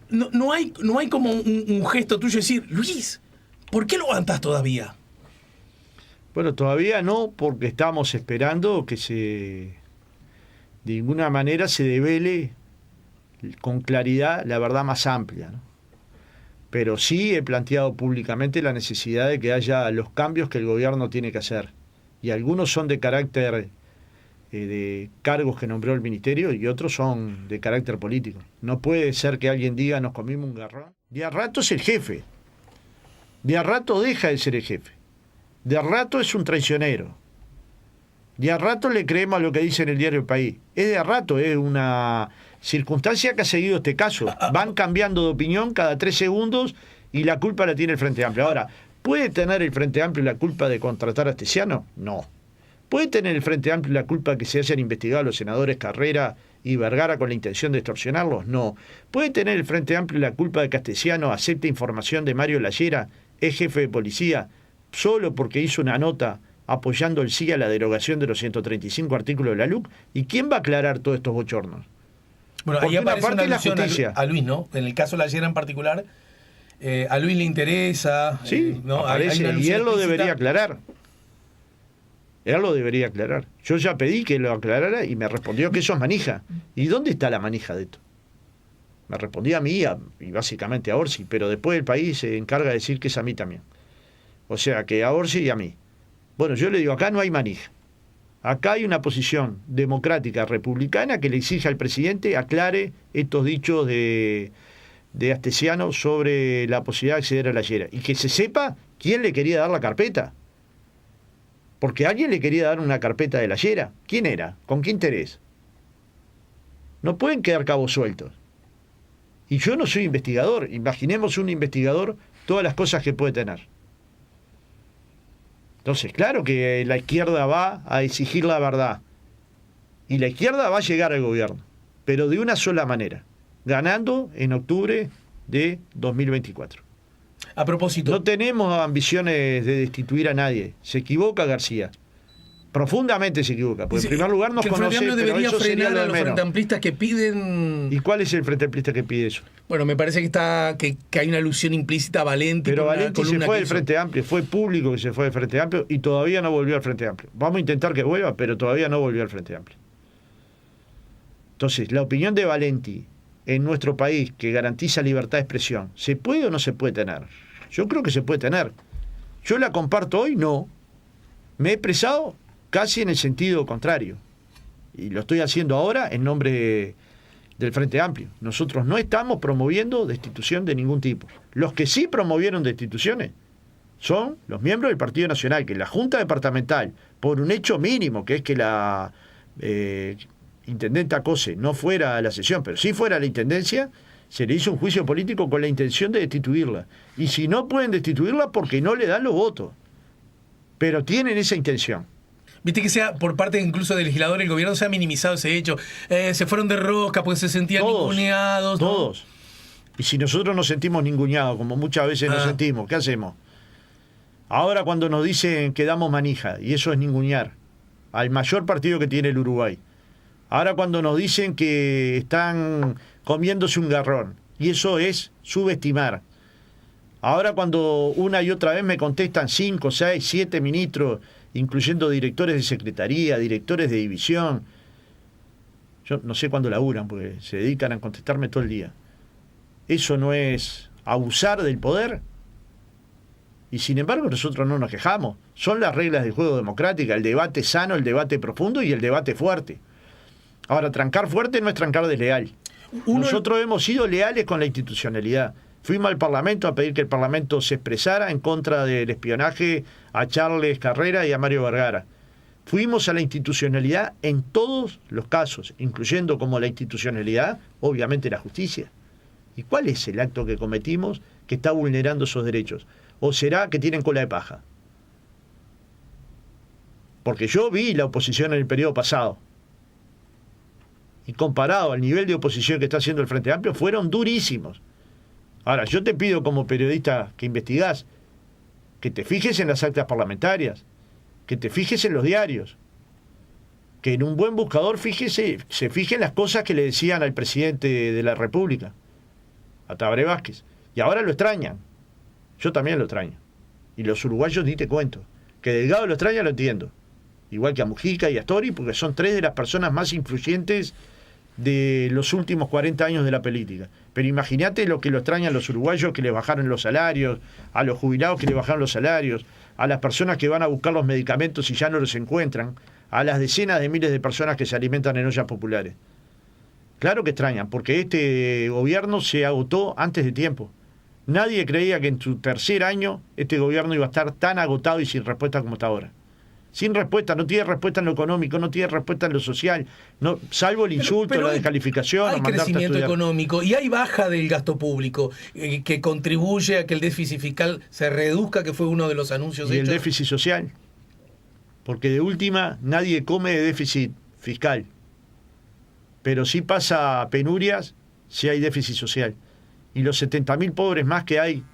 No hay como un gesto tuyo de decir, Luis, ¿por qué lo aguantás todavía? Bueno, todavía no, porque estamos esperando que de ninguna manera se devele con claridad la verdad más amplia, ¿no? Pero sí he planteado públicamente la necesidad de que haya los cambios que el gobierno tiene que hacer. Y algunos son de carácter de cargos que nombró el ministerio y otros son de carácter político. No puede ser que alguien diga nos comimos un garrón. De a rato es el jefe. De a rato deja de ser el jefe. De a rato es un traicionero. De a rato le creemos a lo que dice en el diario El País. Es de a rato, es una circunstancia que ha seguido este caso. Van cambiando de opinión cada 3 segundos y la culpa la tiene el Frente Amplio. Ahora, ¿puede tener el Frente Amplio la culpa de contratar a Astesiano? No. ¿Puede tener el Frente Amplio la culpa de que se hayan investigado a los senadores Carrera y Vergara con la intención de extorsionarlos? No. ¿Puede tener el Frente Amplio la culpa de que Astesiano acepte información de Mario Lallera, ex jefe de policía, solo porque hizo una nota apoyando el sí a la derogación de los 135 artículos de la LUC? ¿Y quién va a aclarar todos estos bochornos? Bueno, Porque ahí aparece una parte una es la alusión justicia. a Luis, ¿no? En el caso de Lallera en particular, a Luis le interesa. Sí, ¿no? aparece, una y alusión él lo explícita. debería aclarar. Él lo debería aclarar. Yo ya pedí que lo aclarara y me respondió que eso es manija. ¿Y dónde está la manija de esto? Me respondía a mí y básicamente a Orsi, pero después el país se encarga de decir que es a mí también. O sea, que a Orsi y a mí. Bueno, yo le digo, acá no hay manija. Acá hay una posición democrática republicana que le exige al presidente aclare estos dichos de Astesiano sobre la posibilidad de acceder a la Llera. Y que se sepa quién le quería dar la carpeta. Porque alguien le quería dar una carpeta de la Llera. ¿Quién era? ¿Con qué interés? No pueden quedar cabos sueltos. Y yo no soy investigador. Imaginemos un investigador todas las cosas que puede tener. Entonces, claro que la izquierda va a exigir la verdad. Y la izquierda va a llegar al gobierno. Pero de una sola manera. Ganando en octubre de 2024. A propósito. No tenemos ambiciones de destituir a nadie. Se equivoca García. Profundamente se equivoca. Porque en primer lugar nos que el Frente conoce, Amplio pero debería eso sería frenar lo a de los menos. frente amplistas que piden. ¿Y cuál es el Frente Amplista que pide eso? Bueno, me parece que hay una alusión implícita a Valenti. Pero con una Valenti se columna fue que del hizo. Frente Amplio. Fue público que se fue del Frente Amplio y todavía no volvió al Frente Amplio. Vamos a intentar que vuelva, pero todavía no volvió al Frente Amplio. Entonces, la opinión de Valenti en nuestro país, que garantiza libertad de expresión, ¿se puede o no se puede tener? Yo creo que se puede tener. ¿Yo la comparto hoy? No. Me he expresado casi en el sentido contrario. Y lo estoy haciendo ahora en nombre del Frente Amplio. Nosotros no estamos promoviendo destitución de ningún tipo. Los que sí promovieron destituciones son los miembros del Partido Nacional, que la Junta Departamental, por un hecho mínimo, que es que la intendenta Cose no fuera a la sesión, pero sí fuera a la intendencia, se le hizo un juicio político con la intención de destituirla. Y si no pueden destituirla, porque no le dan los votos. Pero tienen esa intención. Viste que sea por parte incluso del legislador, el gobierno se ha minimizado ese hecho. Se fueron de rosca porque se sentían ninguneados. ¿no? Todos. Y si nosotros nos sentimos ninguneados, como muchas veces nos sentimos, ¿qué hacemos? Ahora cuando nos dicen que damos manija, y eso es ningunear, al mayor partido que tiene el Uruguay. Ahora cuando nos dicen que están comiéndose un garrón, y eso es subestimar. Ahora cuando una y otra vez me contestan 5, 6, 7 ministros, incluyendo directores de secretaría, directores de división. Yo no sé cuándo laburan, porque se dedican a contestarme todo el día. ¿Eso no es abusar del poder? Y sin embargo nosotros no nos quejamos. Son las reglas del juego democrático, el debate sano, el debate profundo y el debate fuerte. Ahora, trancar fuerte no es trancar desleal. Nosotros hemos sido leales con la institucionalidad. Fuimos al Parlamento a pedir que el Parlamento se expresara en contra del espionaje a Charles Carrera y a Mario Vergara. Fuimos a la institucionalidad en todos los casos, incluyendo como la institucionalidad, obviamente, la justicia. ¿Y cuál es el acto que cometimos que está vulnerando esos derechos? ¿O será que tienen cola de paja? Porque yo vi la oposición en el periodo pasado. Y comparado al nivel de oposición que está haciendo el Frente Amplio, fueron durísimos. Ahora, yo te pido como periodista que investigás, que te fijes en las actas parlamentarias, que te fijes en los diarios, que en un buen buscador se fije en las cosas que le decían al presidente de la República, a Tabaré Vázquez. Y ahora lo extrañan. Yo también lo extraño. Y los uruguayos ni te cuento. Que Delgado lo extraña, lo entiendo. Igual que a Mujica y a Astori, porque son tres de las personas más influyentes de los últimos 40 años de la política. Pero imagínate lo que lo extrañan los uruguayos, que les bajaron los salarios, a los jubilados que les bajaron los salarios, a las personas que van a buscar los medicamentos y ya no los encuentran, a las decenas de miles de personas que se alimentan en ollas populares. Claro que extrañan, porque este gobierno se agotó antes de tiempo. Nadie creía que en su tercer año este gobierno iba a estar tan agotado y sin respuesta como está ahora. Sin respuesta, no tiene respuesta en lo económico, no tiene respuesta en lo social, no, salvo el insulto, la descalificación. Hay crecimiento económico y hay baja del gasto público que contribuye a que el déficit fiscal se reduzca, que fue uno de los anuncios hechos. Y el déficit social, porque de última nadie come de déficit fiscal, pero sí pasa penurias si hay déficit social. Y los 70.000 pobres más que hay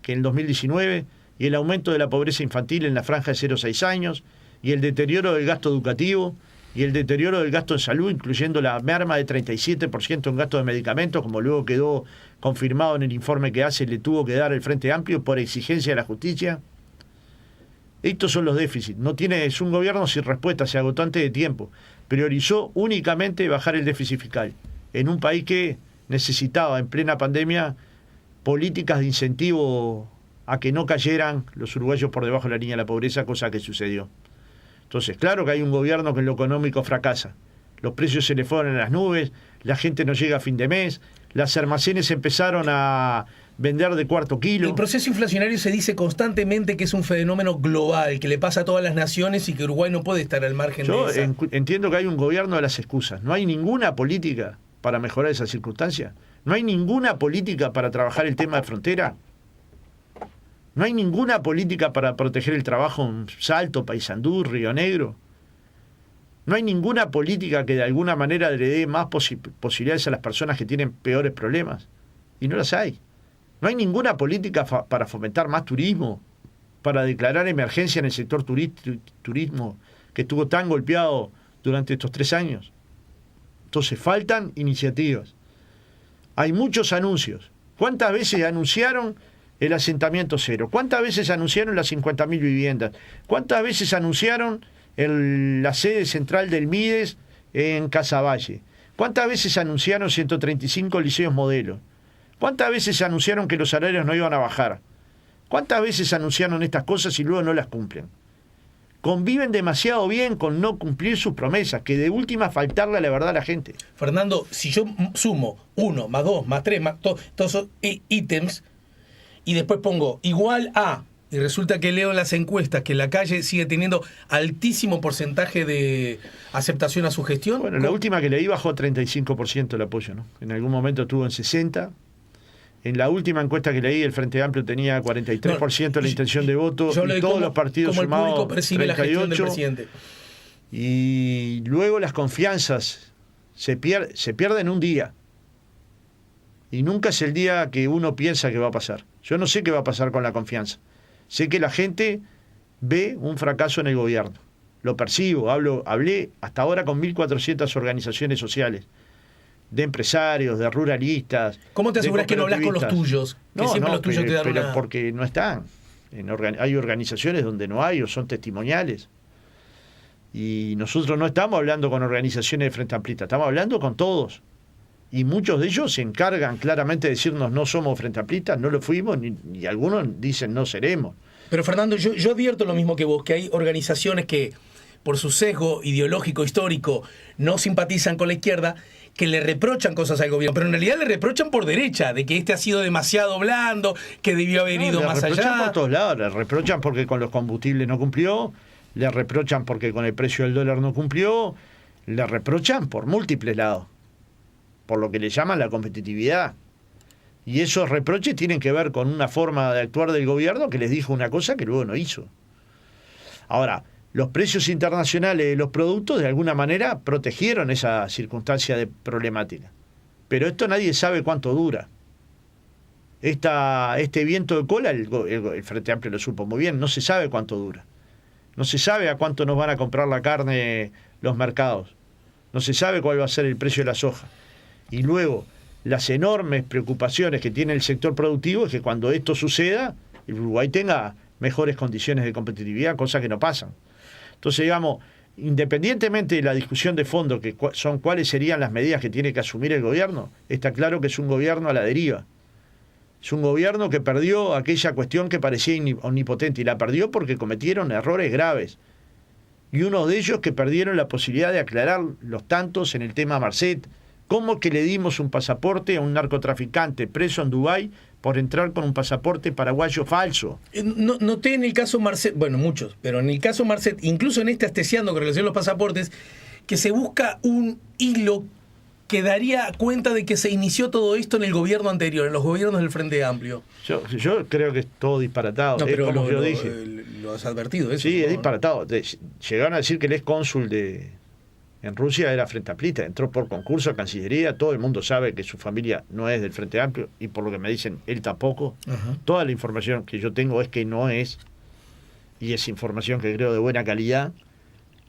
que en el 2019, y el aumento de la pobreza infantil en la franja de 0 a 6 años, y el deterioro del gasto educativo, y el deterioro del gasto de salud, incluyendo la merma de 37% en gasto de medicamentos, como luego quedó confirmado en el informe que le tuvo que dar el Frente Amplio por exigencia de la justicia. Estos son los déficits. Es un gobierno sin respuesta, se agotó antes de tiempo. Priorizó únicamente bajar el déficit fiscal, en un país que necesitaba en plena pandemia políticas de incentivo a que no cayeran los uruguayos por debajo de la línea de la pobreza, cosa que sucedió. Entonces, claro que hay un gobierno que en lo económico fracasa. Los precios se le fueron a las nubes, la gente no llega a fin de mes, las almacenes empezaron a vender de cuarto kilo. El proceso inflacionario se dice constantemente que es un fenómeno global, que le pasa a todas las naciones y que Uruguay no puede estar al margen de eso. Yo entiendo que hay un gobierno de las excusas. No hay ninguna política para mejorar esa circunstancia. No hay ninguna política para trabajar el tema de frontera. No hay ninguna política para proteger el trabajo en Salto, Paysandú, Río Negro. No hay ninguna política que de alguna manera le dé más posibilidades a las personas que tienen peores problemas. Y no las hay. No hay ninguna política para fomentar más turismo, para declarar emergencia en el sector turismo que estuvo tan golpeado durante estos 3 años. Entonces faltan iniciativas. Hay muchos anuncios. ¿Cuántas veces anunciaron el asentamiento cero? ¿Cuántas veces anunciaron las 50.000 viviendas? ¿Cuántas veces anunciaron la sede central del Mides en Casaballe? ¿Cuántas veces anunciaron 135 liceos modelos? ¿Cuántas veces anunciaron que los salarios no iban a bajar? ¿Cuántas veces anunciaron estas cosas y luego no las cumplen? Conviven demasiado bien con no cumplir sus promesas, que de última faltarle a la verdad a la gente. Fernando, si yo sumo 1 más 2 más 3 más todos esos ítems y después pongo igual a, y resulta que leo en las encuestas que la calle sigue teniendo altísimo porcentaje de aceptación a su gestión. Bueno, la última que leí bajó 35% el apoyo, ¿no? En algún momento estuvo en 60%. En la última encuesta que leí, el Frente Amplio tenía 43% la intención de voto, y todos los partidos sumados, como el público percibe 38%. La gestión del presidente. Y luego las confianzas se pierden un día. Y nunca es el día que uno piensa que va a pasar. Yo no sé qué va a pasar con la confianza. Sé que la gente ve un fracaso en el gobierno. Lo percibo, hablé hasta ahora con 1.400 organizaciones sociales, de empresarios, de ruralistas. ¿Cómo te aseguras que no hablas con los tuyos? Que siempre los tuyos te dan pero porque no están. Hay organizaciones donde no hay o son testimoniales. Y nosotros no estamos hablando con organizaciones de Frente Amplista, estamos hablando con todos. Y muchos de ellos se encargan claramente de decirnos no somos Frente Amplistas, no lo fuimos, ni algunos dicen no seremos. Pero Fernando, yo advierto lo mismo que vos, que hay organizaciones que por su sesgo ideológico, histórico, no simpatizan con la izquierda, que le reprochan cosas al gobierno, pero en realidad le reprochan por derecha, de que este ha sido demasiado blando, que debió haber ido más allá. Le reprochan por todos lados, le reprochan porque con los combustibles no cumplió, le reprochan porque con el precio del dólar no cumplió, le reprochan por múltiples lados, por lo que le llaman la competitividad. Y esos reproches tienen que ver con una forma de actuar del gobierno que les dijo una cosa que luego no hizo. Ahora, los precios internacionales de los productos de alguna manera protegieron esa circunstancia de problemática. Pero esto nadie sabe cuánto dura. Este viento de cola, el Frente Amplio lo supo muy bien, no se sabe cuánto dura. No se sabe a cuánto nos van a comprar la carne los mercados. No se sabe cuál va a ser el precio de la soja. Y luego, las enormes preocupaciones que tiene el sector productivo es que cuando esto suceda, el Uruguay tenga mejores condiciones de competitividad, cosas que no pasan. Entonces, digamos, independientemente de la discusión de fondo, que son cuáles serían las medidas que tiene que asumir el gobierno, está claro que es un gobierno a la deriva. Es un gobierno que perdió aquella cuestión que parecía omnipotente, y la perdió porque cometieron errores graves. Y uno de ellos que perdieron la posibilidad de aclarar los tantos en el tema Marcet. ¿Cómo que le dimos un pasaporte a un narcotraficante preso en Dubái por entrar con un pasaporte paraguayo falso? Noté en el caso Marcet, bueno, muchos, pero en el caso Marcet, incluso en este Astesiano con relación a los pasaportes, que se busca un hilo que daría cuenta de que se inició todo esto en el gobierno anterior, en los gobiernos del Frente Amplio. Yo creo que es todo disparatado. No, pero como yo dije. Lo has advertido, eso. Sí, es disparatado. Llegaron a decir que el ex cónsul en Rusia era Frente Amplista, entró por concurso a Cancillería, todo el mundo sabe que su familia no es del Frente Amplio, y por lo que me dicen, él tampoco. Uh-huh. Toda la información que yo tengo es que no es, y es información que creo de buena calidad,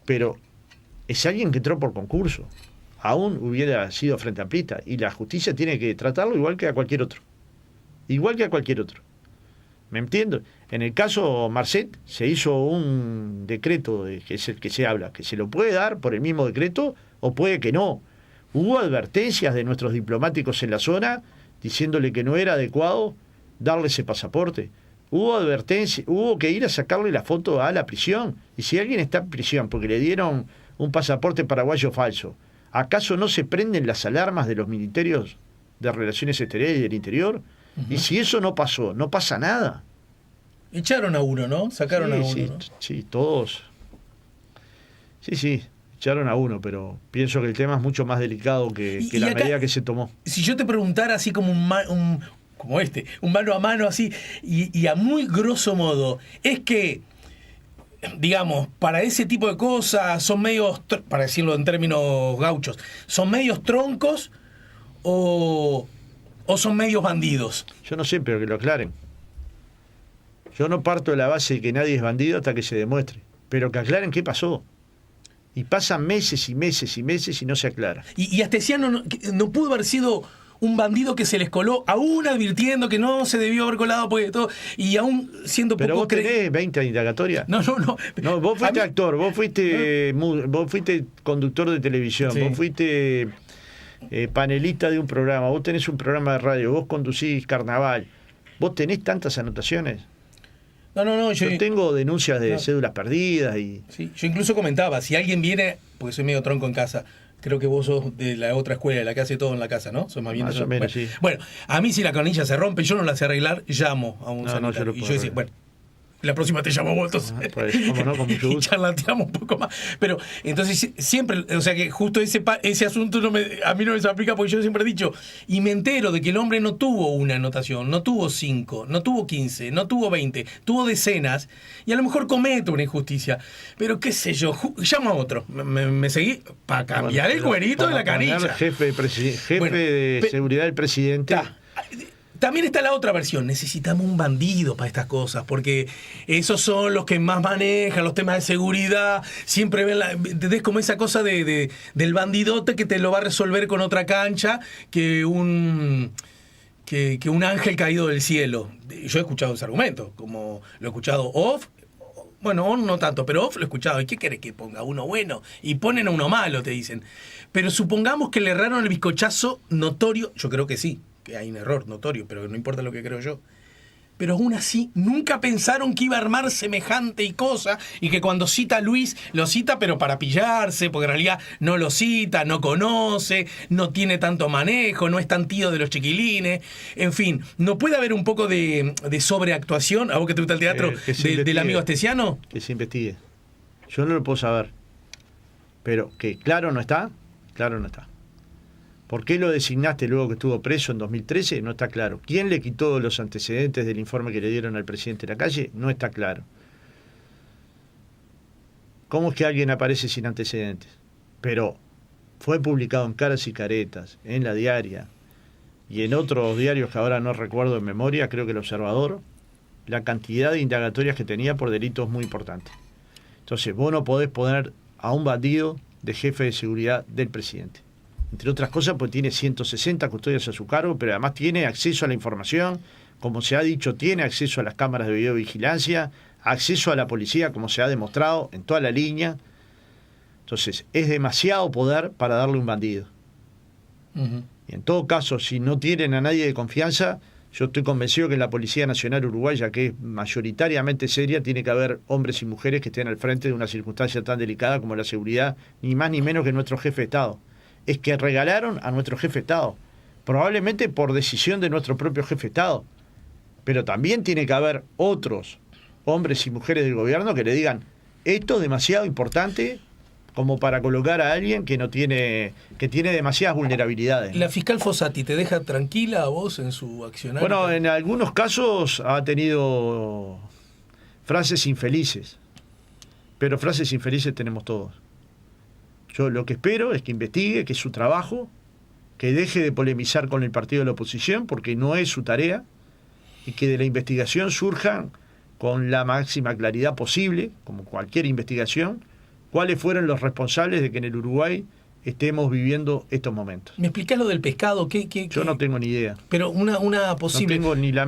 pero es alguien que entró por concurso. Aún hubiera sido Frente Amplista, y la justicia tiene que tratarlo igual que a cualquier otro. Igual que a cualquier otro. ¿Me entiendo? En el caso Marcet se hizo un decreto que es el que se habla, que se lo puede dar por el mismo decreto o puede que no. Hubo advertencias de nuestros diplomáticos en la zona diciéndole que no era adecuado darle ese pasaporte. Hubo advertencias, hubo que ir a sacarle la foto a la prisión. Y si alguien está en prisión porque le dieron un pasaporte paraguayo falso, ¿acaso no se prenden las alarmas de los ministerios de Relaciones Exteriores y del Interior? Uh-huh. Y si eso no pasó, no pasa nada. Echaron a uno, ¿no? Sacaron a uno. Sí, ¿no? Sí, todos. Sí, echaron a uno, pero pienso que el tema es mucho más delicado que la acá, medida que se tomó. Si yo te preguntara así como un mano a mano así, y a muy grosso modo, es que, digamos, para ese tipo de cosas son medios, para decirlo en términos gauchos, ¿son medios troncos o son medios bandidos? Yo no sé, pero que lo aclaren. Yo no parto de la base de que nadie es bandido hasta que se demuestre, pero que aclaren qué pasó. Y pasan meses y meses y meses y no se aclara. Y Astesiano no pudo haber sido un bandido que se les coló, aún advirtiendo que no se debió haber colado porque todo, y aún siendo pero poco... Pero vos tenés 20 indagatorias. No. No, vos fuiste actor, vos fuiste conductor de televisión, sí. Vos fuiste panelista de un programa, vos tenés un programa de radio, vos conducís Carnaval, vos tenés tantas anotaciones. No, yo tengo denuncias de cédulas perdidas y... Sí, yo incluso comentaba, si alguien viene, porque soy medio tronco en casa, creo que vos sos de la otra escuela, la que hace todo en la casa, ¿no? Sos más bien más o menos, sí. Bueno, a mí si la canilla se rompe, yo no la sé arreglar, llamo a un sanitario. Y yo decía, bueno, la próxima te llamo vos, entonces. Pues, ¿cómo no? Con mucho gusto. Y charlateamos un poco más. Pero, entonces, siempre, o sea que justo ese asunto a mí no me se aplica porque yo siempre he dicho, y me entero de que el hombre no tuvo una anotación, no tuvo 5, no tuvo 15, no tuvo 20, tuvo decenas, y a lo mejor cometo una injusticia. Pero qué sé yo, llamo a otro. Me seguí para cambiar el cuerito de la canilla. Jefe de seguridad del presidente. También está la otra versión, necesitamos un bandido para estas cosas, porque esos son los que más manejan los temas de seguridad, siempre ven ¿entendés? Como esa cosa del bandidote que te lo va a resolver con otra cancha que un ángel caído del cielo. Yo he escuchado ese argumento, como lo he escuchado off, bueno, no tanto, pero off lo he escuchado. ¿Y qué querés que ponga? Uno bueno. Y ponen a uno malo, te dicen. Pero supongamos que le erraron el bizcochazo notorio, yo creo que sí, que hay un error notorio, pero no importa lo que creo yo, pero aún así nunca pensaron que iba a armar semejante y cosa, y que cuando cita a Luis, lo cita pero para pillarse, porque en realidad no lo cita, no conoce, no tiene tanto manejo, no es tan tío de los chiquilines, en fin, ¿no puede haber un poco de sobreactuación, a vos que te gusta el teatro, del amigo Astesiano? Que se investigue. Yo no lo puedo saber, pero que claro no está, claro no está. ¿Por qué lo designaste luego que estuvo preso en 2013? No está claro. ¿Quién le quitó los antecedentes del informe que le dieron al presidente de la calle? No está claro. ¿Cómo es que alguien aparece sin antecedentes? Pero fue publicado en Caras y Caretas, en La Diaria y en otros diarios que ahora no recuerdo en memoria, creo que El Observador, la cantidad de indagatorias que tenía por delitos muy importantes. Entonces, vos no podés poner a un bandido de jefe de seguridad del presidente. Entre otras cosas, pues tiene 160 custodias a su cargo, pero además tiene acceso a la información, como se ha dicho, tiene acceso a las cámaras de videovigilancia, acceso a la policía, como se ha demostrado en toda la línea. Entonces, es demasiado poder para darle un bandido. Uh-huh. Y en todo caso, si no tienen a nadie de confianza, yo estoy convencido que en la Policía Nacional Uruguaya, que es mayoritariamente seria, tiene que haber hombres y mujeres que estén al frente de una circunstancia tan delicada como la seguridad, ni más ni menos que nuestro jefe de Estado. Es que regalaron a nuestro jefe de Estado, probablemente por decisión de nuestro propio jefe de Estado, pero también tiene que haber otros hombres y mujeres del gobierno que le digan, esto es demasiado importante como para colocar a alguien que tiene demasiadas vulnerabilidades. ¿La fiscal Fossati te deja tranquila a vos en su accionar? Bueno, en algunos casos ha tenido frases infelices, pero frases infelices tenemos todos. Yo lo que espero es que investigue, que es su trabajo, que deje de polemizar con el partido de la oposición, porque no es su tarea, y que de la investigación surjan con la máxima claridad posible, como cualquier investigación, cuáles fueron los responsables de que en el Uruguay estemos viviendo estos momentos. ¿Me explicás lo del pescado? Yo no tengo ni idea. Pero una posible... No tengo ni la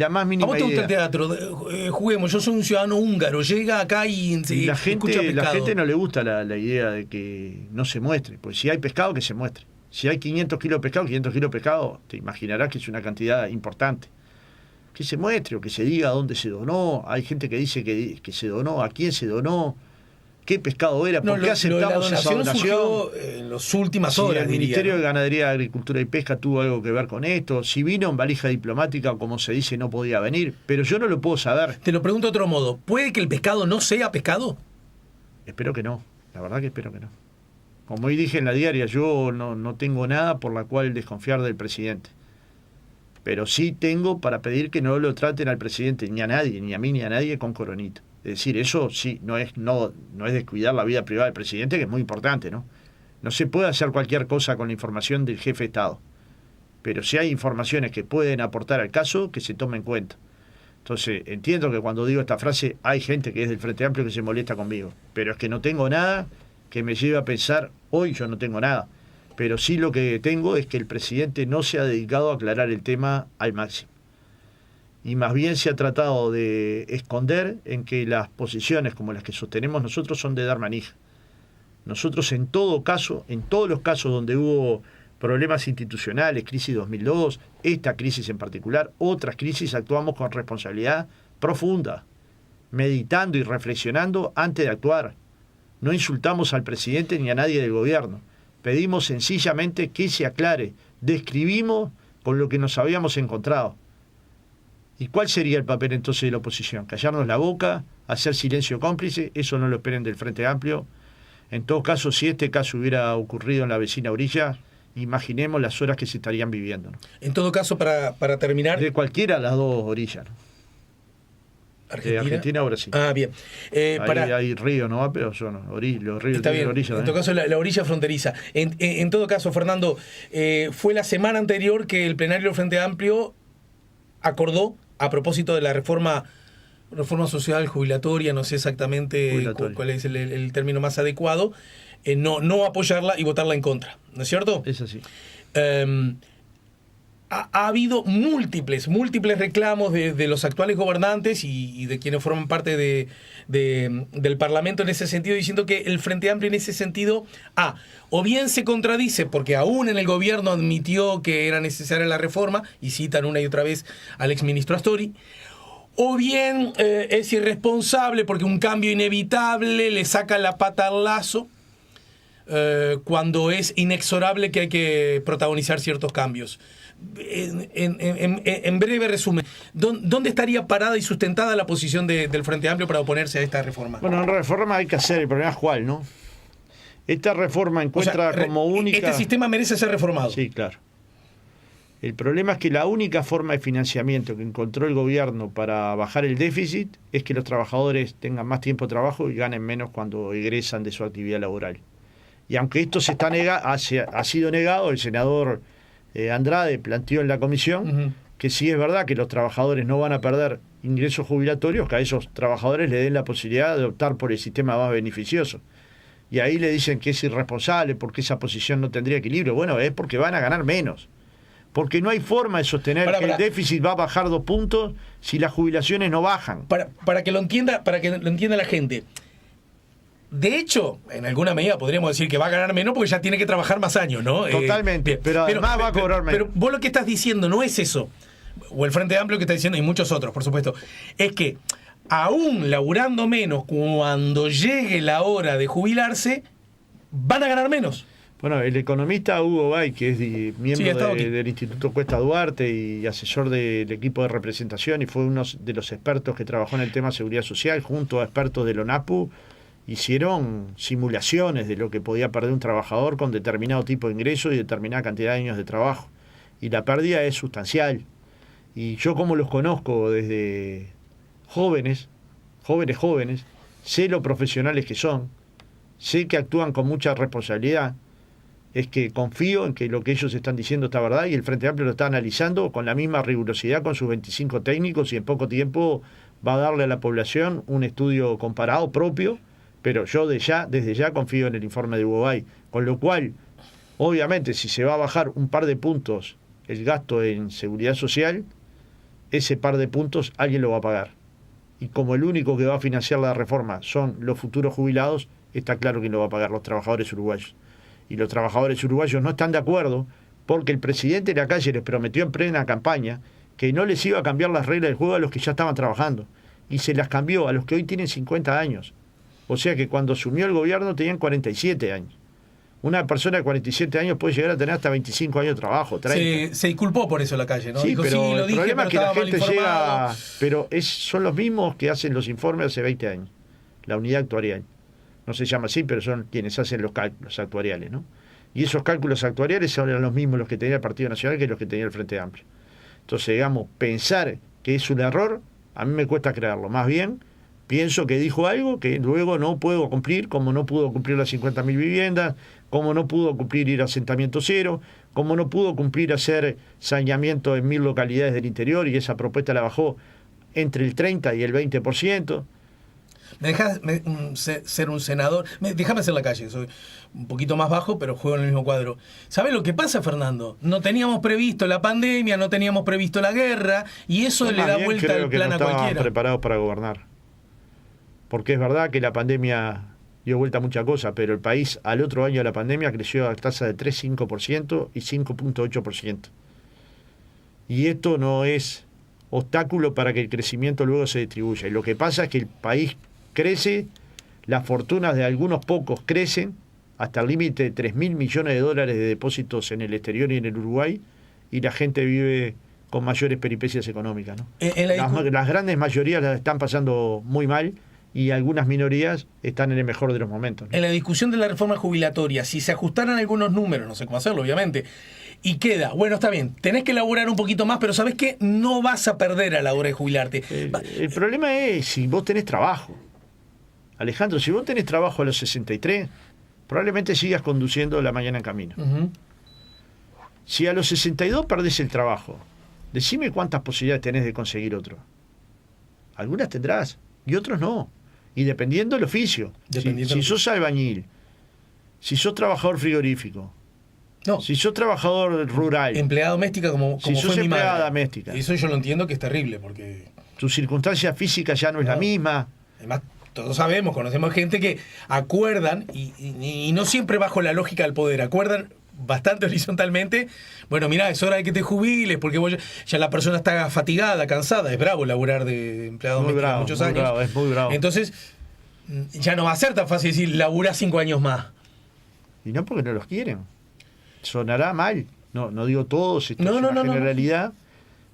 más mínima idea. ¿A vos te gusta el teatro? Juguemos, yo soy un ciudadano húngaro, llega acá y la escucha pescado. La gente no le gusta la idea de que no se muestre, pues si hay pescado, que se muestre. Si hay 500 kilos de pescado, te imaginarás que es una cantidad importante. Que se muestre o que se diga dónde se donó. Hay gente que dice que se donó, a quién se donó, qué pescado era, por qué aceptamos esa donación. En las últimas horas, el Ministerio de Ganadería, Agricultura y Pesca tuvo algo que ver con esto. Si vino en valija diplomática, como se dice, no podía venir. Pero yo no lo puedo saber. Te lo pregunto de otro modo. ¿Puede que el pescado no sea pescado? Espero que no. La verdad que espero que no. Como hoy dije en La Diaria, yo no tengo nada por la cual desconfiar del presidente. Pero sí tengo para pedir que no lo traten al presidente, ni a nadie, ni a mí, ni a nadie, con coronito. Es decir, eso sí, no es descuidar la vida privada del presidente, que es muy importante, ¿no? No se puede hacer cualquier cosa con la información del jefe de Estado. Pero si hay informaciones que pueden aportar al caso, que se tomen en cuenta. Entonces, entiendo que cuando digo esta frase, hay gente que es del Frente Amplio que se molesta conmigo. Pero es que no tengo nada que me lleve a pensar, hoy yo no tengo nada. Pero sí lo que tengo es que el presidente no se ha dedicado a aclarar el tema al máximo. Y más bien se ha tratado de esconder en que las posiciones como las que sostenemos nosotros son de dar manija. Nosotros en todo caso, en todos los casos donde hubo problemas institucionales, crisis 2002, esta crisis en particular, otras crisis, actuamos con responsabilidad profunda, meditando y reflexionando antes de actuar. No insultamos al presidente ni a nadie del gobierno. Pedimos sencillamente que se aclare. Describimos con lo que nos habíamos encontrado. ¿Y cuál sería el papel entonces de la oposición? ¿Callarnos la boca? ¿Hacer silencio cómplice? Eso no lo esperen del Frente Amplio. En todo caso, si este caso hubiera ocurrido en la vecina orilla, imaginemos las horas que se estarían viviendo, ¿no? En todo caso, para terminar... De cualquiera de las dos orillas, ¿no? ¿Argentina? Argentina o Brasil. Ah, bien. Hay río, ¿no? Pero son los ríos está bien. Orilla, en todo caso, la orilla fronteriza. En todo caso, Fernando, fue la semana anterior que el plenario del Frente Amplio acordó, a propósito de la reforma social jubilatoria, no sé exactamente cuál es el término más adecuado, no apoyarla y votarla en contra, ¿no es cierto? Es así. ha habido múltiples reclamos de los actuales gobernantes y de quienes forman parte del Parlamento en ese sentido, diciendo que el Frente Amplio en ese sentido, o bien se contradice porque aún en el gobierno admitió que era necesaria la reforma, y citan una y otra vez al exministro Astori, o bien es irresponsable porque un cambio inevitable le saca la pata al lazo cuando es inexorable que hay que protagonizar ciertos cambios. En breve resumen, ¿dónde estaría parada y sustentada la posición del Frente Amplio para oponerse a esta reforma? Bueno, en reforma hay que hacer, el problema es cuál, ¿no? Esta reforma encuentra como única... Este sistema merece ser reformado. Sí, claro. El problema es que la única forma de financiamiento que encontró el gobierno para bajar el déficit es que los trabajadores tengan más tiempo de trabajo y ganen menos cuando egresan de su actividad laboral. Y aunque esto ha sido negado, el senador Andrade planteó en la comisión que sí es verdad que los trabajadores no van a perder ingresos jubilatorios, que a esos trabajadores le den la posibilidad de optar por el sistema más beneficioso. Y ahí le dicen que es irresponsable porque esa posición no tendría equilibrio. Bueno, es porque van a ganar menos. Porque no hay forma de sostener que el déficit va a bajar 2 puntos si las jubilaciones no bajan. Para que lo entienda la gente. De hecho, en alguna medida podríamos decir que va a ganar menos porque ya tiene que trabajar más años, ¿no? Totalmente, pero además va a cobrar menos. Pero vos lo que estás diciendo no es eso, o el Frente Amplio que está diciendo, y muchos otros, por supuesto, es que aún laburando menos, cuando llegue la hora de jubilarse, van a ganar menos. Bueno, el economista Hugo Bay, que es miembro del Instituto Cuesta Duarte y asesor del equipo de representación, y fue uno de los expertos que trabajó en el tema de seguridad social, junto a expertos del ONAPU, hicieron simulaciones de lo que podía perder un trabajador con determinado tipo de ingreso y determinada cantidad de años de trabajo. Y la pérdida es sustancial. Y yo, como los conozco desde jóvenes, sé lo profesionales que son, sé que actúan con mucha responsabilidad, es que confío en que lo que ellos están diciendo está verdad, y el Frente Amplio lo está analizando con la misma rigurosidad con sus 25 técnicos, y en poco tiempo va a darle a la población un estudio comparado propio. Pero yo desde ya confío en el informe de Hugo Bay, con lo cual, obviamente, si se va a bajar un par de puntos el gasto en seguridad social, ese par de puntos alguien lo va a pagar. Y como el único que va a financiar la reforma son los futuros jubilados, está claro que lo va a pagar los trabajadores uruguayos. Y los trabajadores uruguayos no están de acuerdo porque el presidente de la calle les prometió en plena campaña que no les iba a cambiar las reglas del juego a los que ya estaban trabajando. Y se las cambió a los que hoy tienen 50 años. O sea que cuando asumió el gobierno tenían 47 años. Una persona de 47 años puede llegar a tener hasta 25 años de trabajo, 30. Se disculpó por eso la calle, ¿no? Sí, Dijo, pero sí, el problema es que la gente llega... Pero son los mismos que hacen los informes hace 20 años. La unidad actuarial. No se llama así, pero son quienes hacen los cálculos actuariales, ¿no? Y esos cálculos actuariales son los mismos los que tenía el Partido Nacional que los que tenía el Frente Amplio. Entonces, digamos, pensar que es un error, a mí me cuesta creerlo. Más bien, pienso que dijo algo que luego no puedo cumplir, como no pudo cumplir las 50.000 viviendas, como no pudo cumplir ir a asentamiento cero, como no pudo cumplir hacer saneamiento en 1.000 localidades del interior, y esa propuesta la bajó entre el 30 y el 20%. ¿Me dejas ser un senador? Déjame hacer la calle, soy un poquito más bajo, pero juego en el mismo cuadro. ¿Sabes lo que pasa, Fernando? No teníamos previsto la pandemia, no teníamos previsto la guerra, y eso le da vuelta al plan a cualquiera. No estaban preparados para gobernar. Porque es verdad que la pandemia dio vuelta a muchas cosas, pero el país al otro año de la pandemia creció a tasa de 3,5% y 5,8%. Y esto no es obstáculo para que el crecimiento luego se distribuya. Y lo que pasa es que el país crece, las fortunas de algunos pocos crecen, hasta el límite de 3.000 millones de dólares de depósitos en el exterior y en el Uruguay, y la gente vive con mayores peripecias económicas, ¿no? Las grandes mayorías las están pasando muy mal, y algunas minorías están en el mejor de los momentos, ¿no? En la discusión de la reforma jubilatoria, si se ajustaran algunos números, no sé cómo hacerlo, obviamente, y queda, bueno, está bien, tenés que laburar un poquito más, pero ¿sabés qué? No vas a perder a la hora de jubilarte. El problema es si vos tenés trabajo. Alejandro, si vos tenés trabajo a los 63, probablemente sigas conduciendo la mañana en camino. Uh-huh. Si a los 62 perdés el trabajo, decime cuántas posibilidades tenés de conseguir otro. Algunas tendrás y otros no. Y dependiendo del oficio. Si sos albañil, si sos trabajador frigorífico, No. Si sos trabajador rural, Empleada doméstica como si sos fue mi empleada madre. doméstica, Eso yo lo entiendo que es terrible, porque tu circunstancia física ya no es la No. misma. además todos sabemos, conocemos gente que acuerdan, y no siempre bajo la lógica del poder, acuerdan bastante horizontalmente, bueno, mirá, es hora de que te jubiles, porque ya la persona está fatigada, cansada, es bravo laburar de empleado Muy doméstica bravo, muchos muy años. bravo, es muy bravo. Entonces, ya no va a ser tan fácil decir, laburá 5 años más. Y no porque no los quieren. Sonará mal. No digo todos, esto No, es no, una no, no. generalidad,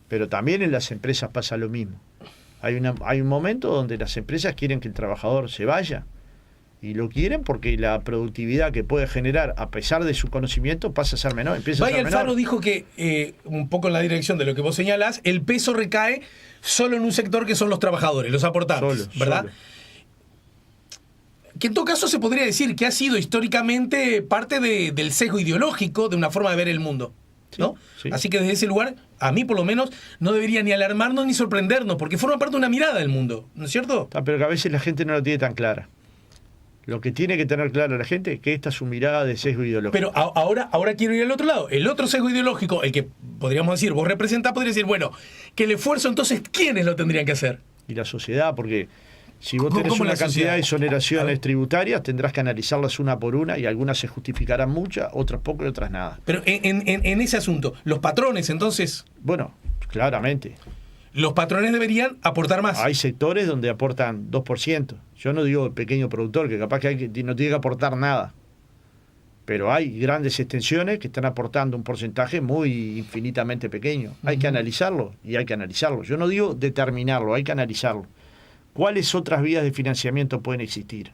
pero también en las empresas pasa lo mismo. Hay un momento donde las empresas quieren que el trabajador se vaya. Y lo quieren porque la productividad que puede generar, a pesar de su conocimiento, pasa a ser menor. Empieza a Valle ser menor. Alfaro dijo que, un poco en la dirección de lo que vos señalás, el peso recae solo en un sector que son los trabajadores, los aportantes, ¿verdad? Solo. Que en todo caso se podría decir que ha sido históricamente parte del sesgo ideológico, de una forma de ver el mundo, ¿no? Sí. Así que desde ese lugar, a mí por lo menos, no debería ni alarmarnos ni sorprendernos, porque forma parte de una mirada del mundo, ¿no es cierto? Pero que a veces la gente no lo tiene tan clara. Lo que tiene que tener clara la gente es que esta es su mirada de sesgo ideológico. Pero ahora quiero ir al otro lado. El otro sesgo ideológico, el que podríamos decir, vos representás, podría decir, bueno, que el esfuerzo entonces, ¿quiénes lo tendrían que hacer? Y la sociedad, porque si vos ¿Cómo- tenés cómo una la cantidad sociedad? de A exoneraciones ver. tributarias, tendrás que analizarlas una por una y algunas se justificarán muchas, otras poco y otras nada. Pero en ese asunto, los patrones, entonces, Bueno, claramente. los patrones deberían aportar más. Hay sectores donde aportan 2%. Yo no digo el pequeño productor, que capaz que no tiene que aportar nada. Pero hay grandes extensiones que están aportando un porcentaje muy infinitamente pequeño. Hay que analizarlo y hay que analizarlo. Yo no digo determinarlo, hay que analizarlo. ¿Cuáles otras vías de financiamiento pueden existir?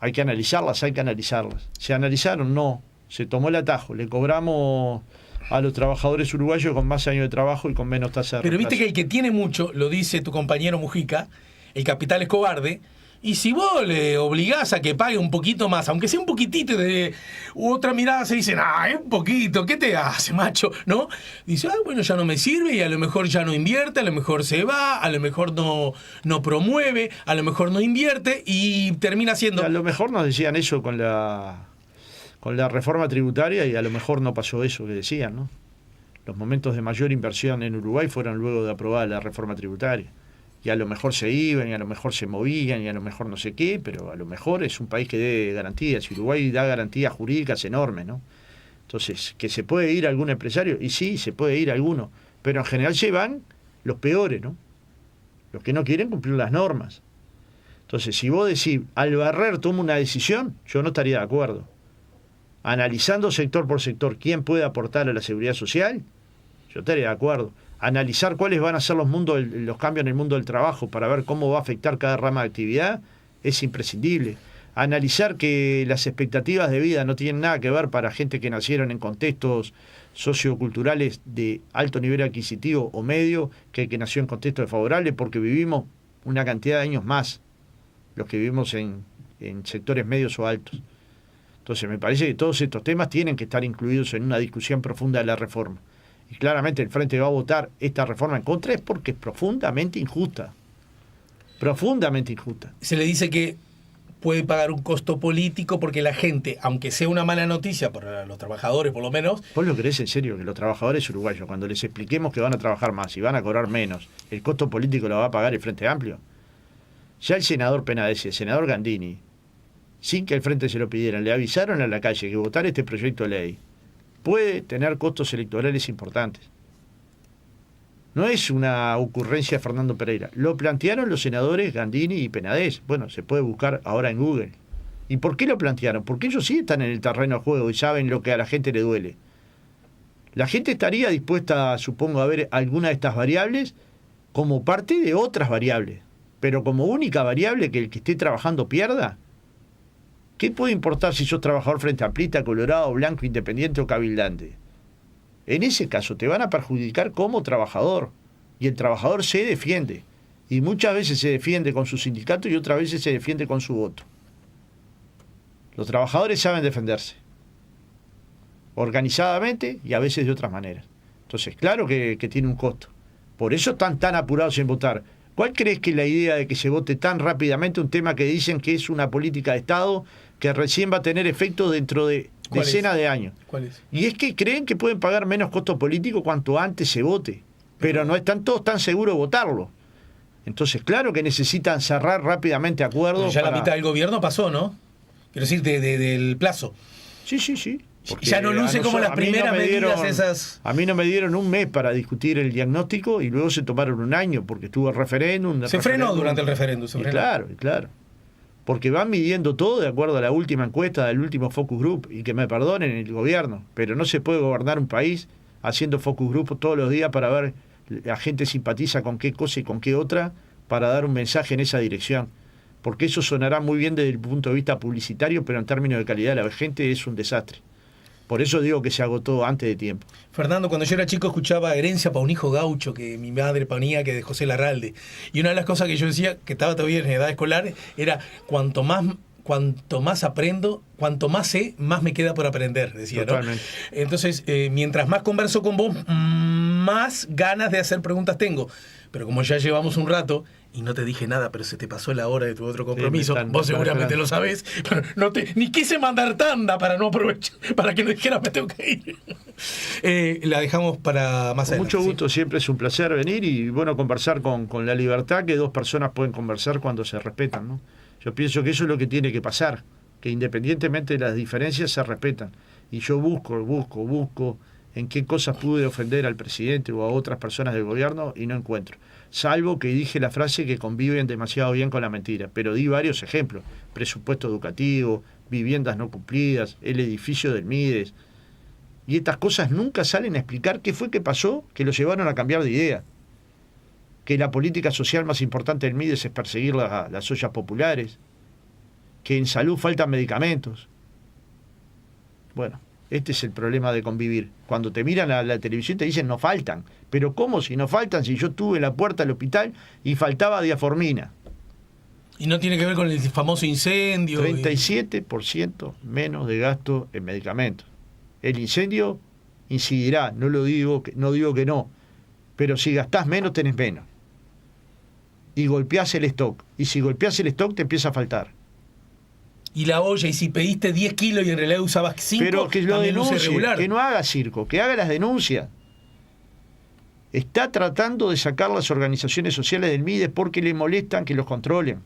Hay que analizarlas, hay que analizarlas. ¿Se analizaron? No. Se tomó el atajo. Le cobramos a los trabajadores uruguayos con más años de trabajo y con menos tasa de Pero viste que reemplazo. el que tiene mucho, lo dice tu compañero Mujica, el capital es cobarde, y si vos le obligás a que pague un poquito más, aunque sea un poquitito, u otra mirada se dice, es un poquito, ¿qué te hace, macho? ¿No? Dice, bueno, ya no me sirve, y a lo mejor ya no invierte, a lo mejor se va, a lo mejor no promueve, a lo mejor no invierte, y termina siendo... A lo mejor nos decían eso con la reforma tributaria y a lo mejor no pasó eso que decían, ¿no? Los momentos de mayor inversión en Uruguay fueron luego de aprobada la reforma tributaria. Y a lo mejor se iban, y a lo mejor se movían, y a lo mejor no sé qué, pero a lo mejor es un país que dé garantías. Y Uruguay da garantías jurídicas enormes, ¿no? Entonces, ¿que se puede ir algún empresario? Y sí, se puede ir alguno. Pero en general se van los peores, ¿no? Los que no quieren cumplir las normas. Entonces, si vos decís, al barrer toma una decisión, yo no estaría de acuerdo. Analizando sector por sector quién puede aportar a la seguridad social, yo estaría de acuerdo. Analizar cuáles van a ser los cambios en el mundo del trabajo para ver cómo va a afectar cada rama de actividad es imprescindible. Analizar que las expectativas de vida no tienen nada que ver para gente que nacieron en contextos socioculturales de alto nivel adquisitivo o medio que nació en contextos desfavorables, porque vivimos una cantidad de años más los que vivimos en sectores medios o altos. Entonces me parece que todos estos temas tienen que estar incluidos en una discusión profunda de la reforma. Y claramente el Frente va a votar esta reforma en contra es porque es profundamente injusta. Profundamente injusta. Se le dice que puede pagar un costo político porque la gente, aunque sea una mala noticia para los trabajadores por lo menos... ¿Vos lo creés en serio que los trabajadores uruguayos, cuando les expliquemos que van a trabajar más y van a cobrar menos, el costo político lo va a pagar el Frente Amplio? Ya el senador Penades y el senador Gandini, sin que el Frente se lo pidieran, le avisaron a la calle que votar este proyecto de ley puede tener costos electorales importantes. No es una ocurrencia de Fernando Pereira. Lo plantearon los senadores Gandini y Penades. Bueno, se puede buscar ahora en Google. ¿Y por qué lo plantearon? Porque ellos sí están en el terreno de juego y saben lo que a la gente le duele. La gente estaría dispuesta, supongo, a ver alguna de estas variables como parte de otras variables. Pero como única variable que el que esté trabajando pierda. ¿Qué puede importar si sos trabajador frente amplista, colorado, blanco, independiente o cabildante? En ese caso te van a perjudicar como trabajador. Y el trabajador se defiende. Y muchas veces se defiende con su sindicato y otras veces se defiende con su voto. Los trabajadores saben defenderse. Organizadamente y a veces de otras maneras. Entonces, claro que tiene un costo. Por eso están tan apurados en votar. ¿Cuál crees que es la idea de que se vote tan rápidamente un tema que dicen que es una política de Estado que recién va a tener efecto dentro de ¿Cuál decenas es? de años. ¿Cuál es? Y es que creen que pueden pagar menos costo político cuanto antes se vote, pero no están todos tan seguros de votarlo. Entonces, claro que necesitan cerrar rápidamente Pero acuerdos. ya la mitad del gobierno pasó, ¿no? Quiero decir, del plazo. Sí. Porque Ya no luce como las a mí primeras medidas esas. A mí no me dieron un mes para discutir el diagnóstico y luego se tomaron un año porque estuvo el referéndum. Se frenó durante el referéndum. Claro. Porque van midiendo todo de acuerdo a la última encuesta del último focus group. Y que me perdonen el gobierno, pero no se puede gobernar un país haciendo focus group todos los días para ver la gente simpatiza con qué cosa y con qué otra para dar un mensaje en esa dirección. Porque eso sonará muy bien desde el punto de vista publicitario, pero en términos de calidad la gente es un desastre. Por eso digo que se agotó antes de tiempo. Fernando, cuando yo era chico escuchaba Herencia para un hijo gaucho que mi madre ponía, que de José Larralde. Y una de las cosas que yo decía, que estaba todavía en edad escolar, era cuanto más aprendo, cuanto más sé, más me queda por aprender, decía, ¿no? Totalmente. Entonces, mientras más converso con vos, más ganas de hacer preguntas tengo. Pero como ya llevamos un rato y no te dije nada, pero se te pasó la hora de tu otro compromiso, vos seguramente lo sabés, pero ni quise mandar tanda para no aprovechar, para que no dijeras me tengo que ir. La dejamos para más con adelante. Mucho gusto, ¿sí? Siempre es un placer venir y bueno, conversar con la libertad que dos personas pueden conversar cuando se respetan, ¿no? Yo pienso que eso es lo que tiene que pasar, que independientemente de las diferencias se respetan. Y yo busco en qué cosas pude ofender al presidente o a otras personas del gobierno y no encuentro. Salvo que dije la frase que conviven demasiado bien con la mentira, pero di varios ejemplos: presupuesto educativo, viviendas no cumplidas, el edificio del Mides. Y estas cosas nunca salen a explicar qué fue que pasó, que lo llevaron a cambiar de idea. Que la política social más importante del Mides es perseguir las ollas populares, que en salud faltan medicamentos. Bueno, este es el problema de convivir. Cuando te miran a la televisión te dicen no faltan. Pero ¿cómo si no faltan? Si yo tuve la puerta del hospital y faltaba diaformina. Y no tiene que ver con el famoso incendio. 37% menos de gasto en medicamentos. El incendio incidirá, no digo que no. Pero si gastás menos, tenés menos. Y golpeás el stock. Y si golpeás el stock, te empieza a faltar. Y la olla, y si pediste 10 kilos y en realidad usabas 5, pero que lo denuncie, regular. que no haga circo, que haga las denuncias. Está tratando de sacar las organizaciones sociales del Mides porque le molestan que los controlen.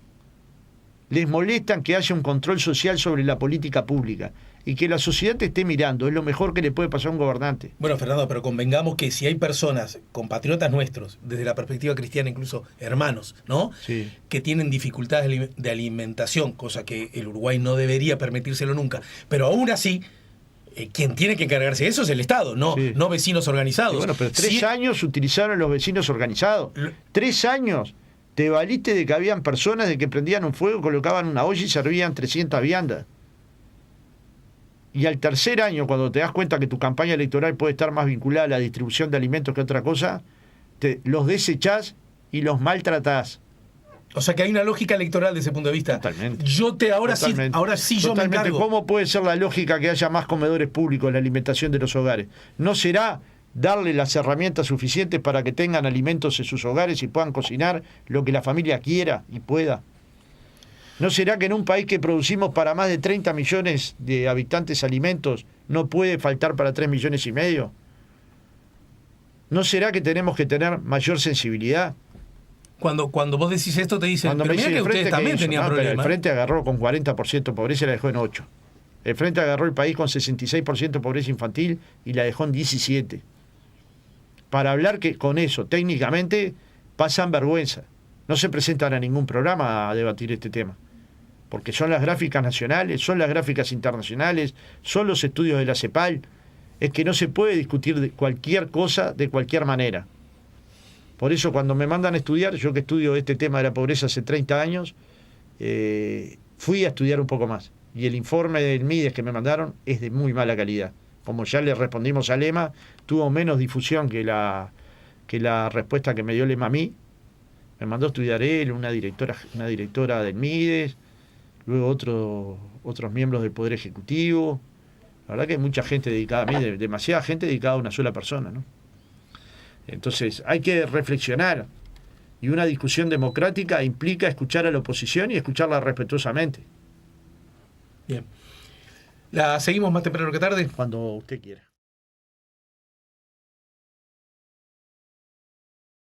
Les molestan que haya un control social sobre la política pública y que la sociedad te esté mirando. Es lo mejor que le puede pasar a un gobernante. Bueno, Fernando, pero convengamos que si hay personas, compatriotas nuestros, desde la perspectiva cristiana, incluso hermanos, ¿no? Sí. Que tienen dificultades de alimentación, cosa que el Uruguay no debería permitírselo nunca, pero aún así, quien tiene que encargarse de eso es el Estado, no, Sí. no vecinos organizados. Y bueno, pero 3 años utilizaron los vecinos organizados. 3 años. Te valiste de que habían personas de que prendían un fuego, colocaban una olla y servían 300 viandas. Y al tercer año, cuando te das cuenta que tu campaña electoral puede estar más vinculada a la distribución de alimentos que otra cosa, los desechás y los maltratás. O sea que hay una lógica electoral desde ese punto de vista. Totalmente. Ahora sí yo me encargo. ¿Cómo puede ser la lógica que haya más comedores públicos en la alimentación de los hogares? ¿No será darle las herramientas suficientes para que tengan alimentos en sus hogares y puedan cocinar lo que la familia quiera y pueda? ¿No será que en un país que producimos para más de 30 millones de habitantes alimentos no puede faltar para 3,5 millones? ¿No será que tenemos que tener mayor sensibilidad? Cuando vos decís esto te dicen, Cuando pero me mira dice que ustedes también tenían pero problemas. el Frente agarró con 40% de pobreza y la dejó en 8%. El Frente agarró el país con 66% de pobreza infantil y la dejó en 17%. Para hablar que con eso, técnicamente, pasan vergüenza. No se presentan a ningún programa a debatir este tema. Porque son las gráficas nacionales, son las gráficas internacionales, son los estudios de la CEPAL. Es que no se puede discutir de cualquier cosa de cualquier manera. Por eso cuando me mandan a estudiar, yo que estudio este tema de la pobreza hace 30 años, fui a estudiar un poco más. Y el informe del Mides que me mandaron es de muy mala calidad. Como ya le respondimos a Lema, tuvo menos difusión que la respuesta que me dio Lema a mí. Me mandó a estudiar él, una directora del Mides, luego otros miembros del Poder Ejecutivo. La verdad que hay mucha gente dedicada a mí, demasiada gente dedicada a una sola persona, ¿no? Entonces hay que reflexionar. Y una discusión democrática implica escuchar a la oposición y escucharla respetuosamente. Bien. ¿La seguimos más temprano que tarde? Cuando usted quiera.